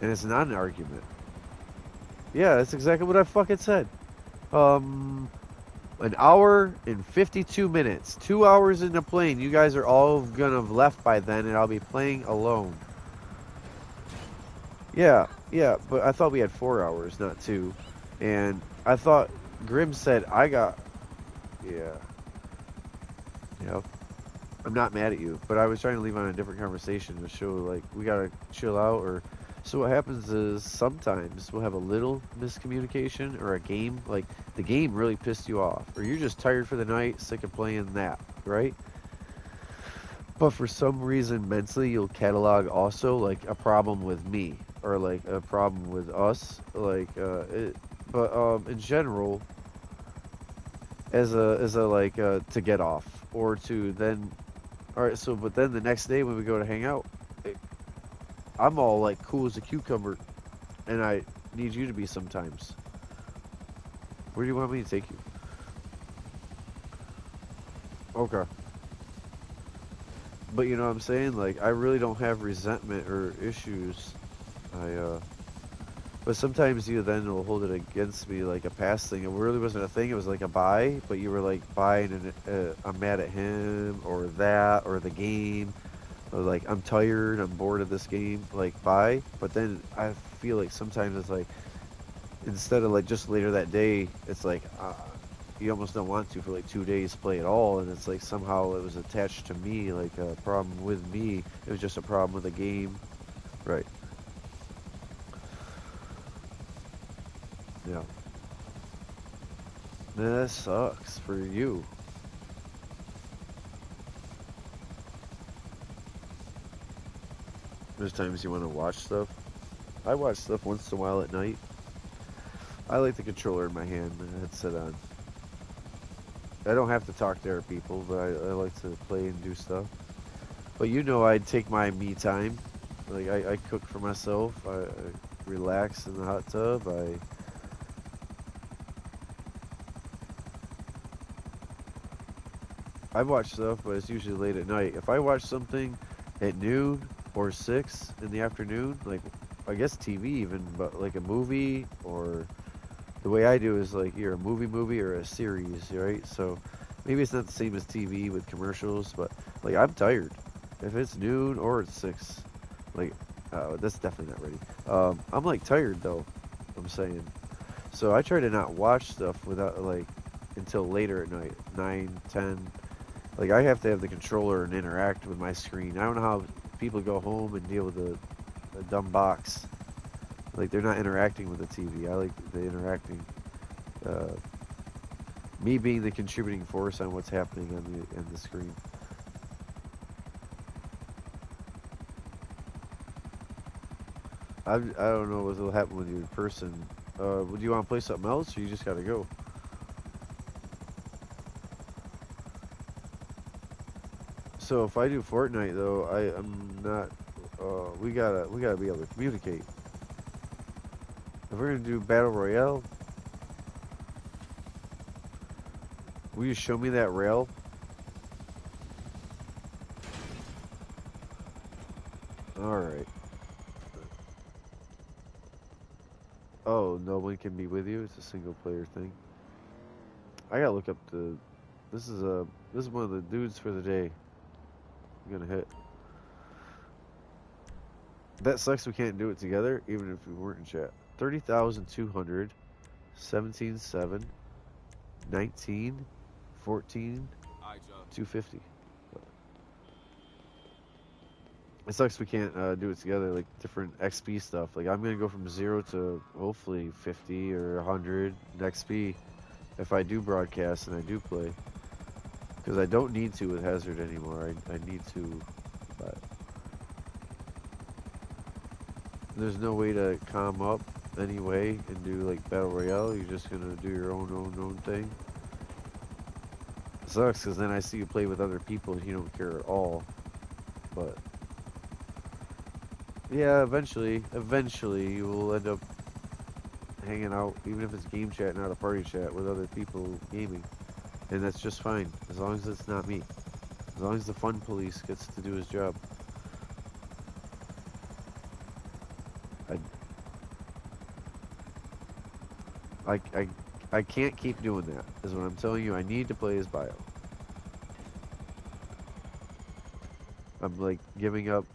And it's not an argument. Yeah, that's exactly what I fucking said. An hour and 52 minutes. 2 hours in the plane. You guys are all gonna have left by then, and I'll be playing alone. Yeah, but I thought we had 4 hours, not two. And I thought Grim said I got. Yeah. Yeah. I'm not mad at you, but I was trying to leave on a different conversation to show, like, we gotta chill out, or... So what happens is, sometimes we'll have a little miscommunication, or a game, like, the game really pissed you off, or you're just tired for the night, sick of playing that, right? But for some reason, mentally, you'll catalog also, like, a problem with me, or, like, a problem with us, like, in general, like, to get off, or to then... Alright, so, but then the next day when we go to hang out, I'm all like cool as a cucumber, and I need you to be sometimes. Where do you want me to take you? Okay. But you know what I'm saying? Like, I really don't have resentment or issues. But sometimes you then will hold it against me like a past thing. It really wasn't a thing. It was like a buy, but you were like buying and I'm mad at him or that or the game. Or like, I'm tired, I'm bored of this game, like, bye. But then I feel like sometimes it's like, instead of like just later that day, it's like, you almost don't want to for like 2 days play at all. And it's like somehow it was attached to me, like a problem with me. It was just a problem with the game. Right. Yeah. Man, that sucks for you. There's times you want to watch stuff. I watch stuff once in a while at night. I like the controller in my hand and the headset on. I don't have to talk to other people, but I like to play and do stuff. But you know, I'd take my me time. Like, I cook for myself. I relax in the hot tub. I watch stuff, but it's usually late at night. If I watch something at noon or 6 in the afternoon, like, I guess TV even, but like a movie, or the way I do is like either a movie or a series, right? So maybe it's not the same as TV with commercials, but like, I'm tired. If it's noon or it's 6, like, that's definitely not ready. I'm like tired though, I'm saying. So I try to not watch stuff without like until later at night, 9, 10. Like, I have to have the controller and interact with my screen. I don't know how people go home and deal with a dumb box. Like, they're not interacting with the TV. I like the interacting. Me being the contributing force on what's happening on the screen. I don't know what will happen with you in person. Would you want to play something else, or you just gotta go? So if I do Fortnite though, I'm not. We gotta be able to communicate. If we're gonna do Battle Royale, Will you show me that rail? Alright. Oh, no one can be with you? It's a single player thing. I gotta look up the... This is one of the dudes for the day. I'm gonna hit. That sucks we can't do it together, even if we weren't in chat. 30,200, 17,7, 19, 14, All right, Joe. 250. It sucks we can't do it together, like different XP stuff. Like I'm gonna go from 0 to hopefully 50 or 100 in XP if I do broadcast and I do play. Because I don't need to with Hazard anymore. I need to, but there's no way to calm up anyway and do like Battle Royale. You're just gonna do your own thing. It sucks because then I see you play with other people and you don't care at all. But yeah, eventually you will end up hanging out, even if it's game chat, not a party chat, with other people gaming. And that's just fine, as long as it's not me. As long as the fun police gets to do his job. I, I, I, I can't keep doing that, is what I'm telling you. I need to play his bio. I'm like giving up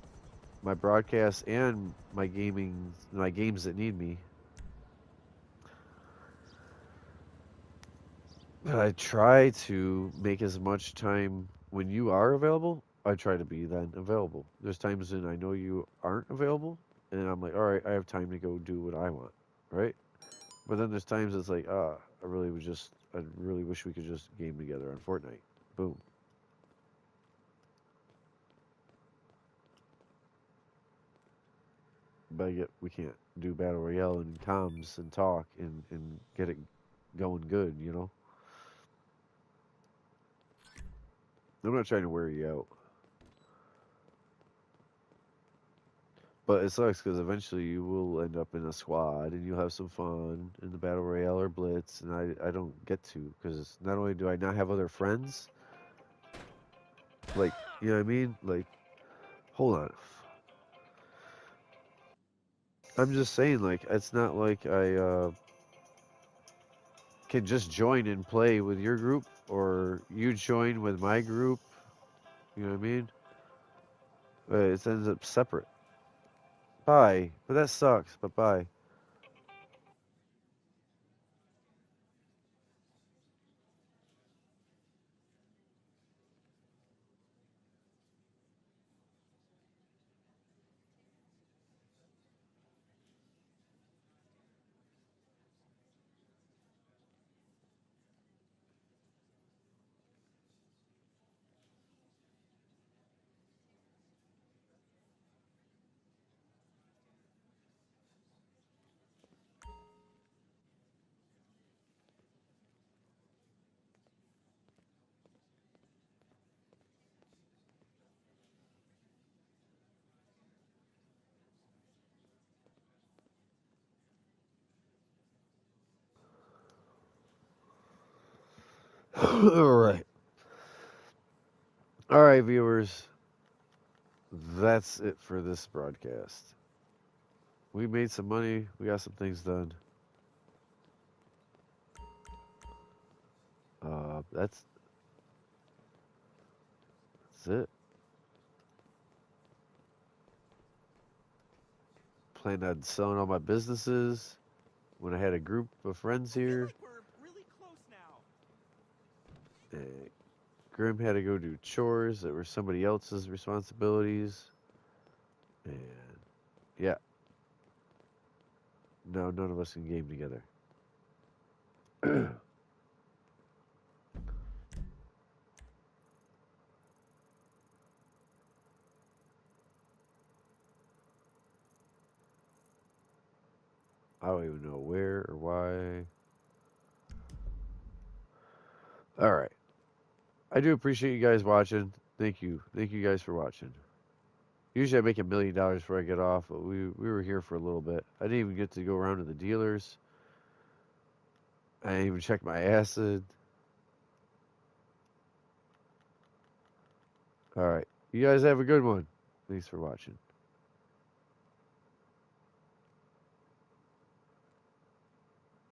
my broadcast and my games that need me. I try to make as much time when you are available. I try to be then available. There's times when I know you aren't available, and I'm like, all right, I have time to go do what I want, right? But then there's times it's like, I really wish we could just game together on Fortnite. Boom. But yet we can't do battle royale and comms and talk and get it going good, you know. I'm not trying to wear you out. But it sucks because eventually you will end up in a squad and you'll have some fun in the battle royale or blitz, and I don't get to because not only do I not have other friends, like you know what I mean? Like, hold on, I'm just saying like it's not like I can just join and play with your group or you join with my group. You know what I mean? It ends up separate. Bye, but that sucks. But bye. All right. All right, viewers. That's it for this broadcast. We made some money. We got some things done. That's it. Planned on selling all my businesses when I had a group of friends I feel here. like we're really close now. Grim had to go do chores that were somebody else's responsibilities. And yeah, no, none of us can game together. I don't even know where or why. All right. I do appreciate you guys watching. Thank you. Thank you guys for watching. Usually I make $1 million before I get off, but we were here for a little bit. I didn't even get to go around to the dealers. I didn't even check my acid. All right. You guys have a good one. Thanks for watching.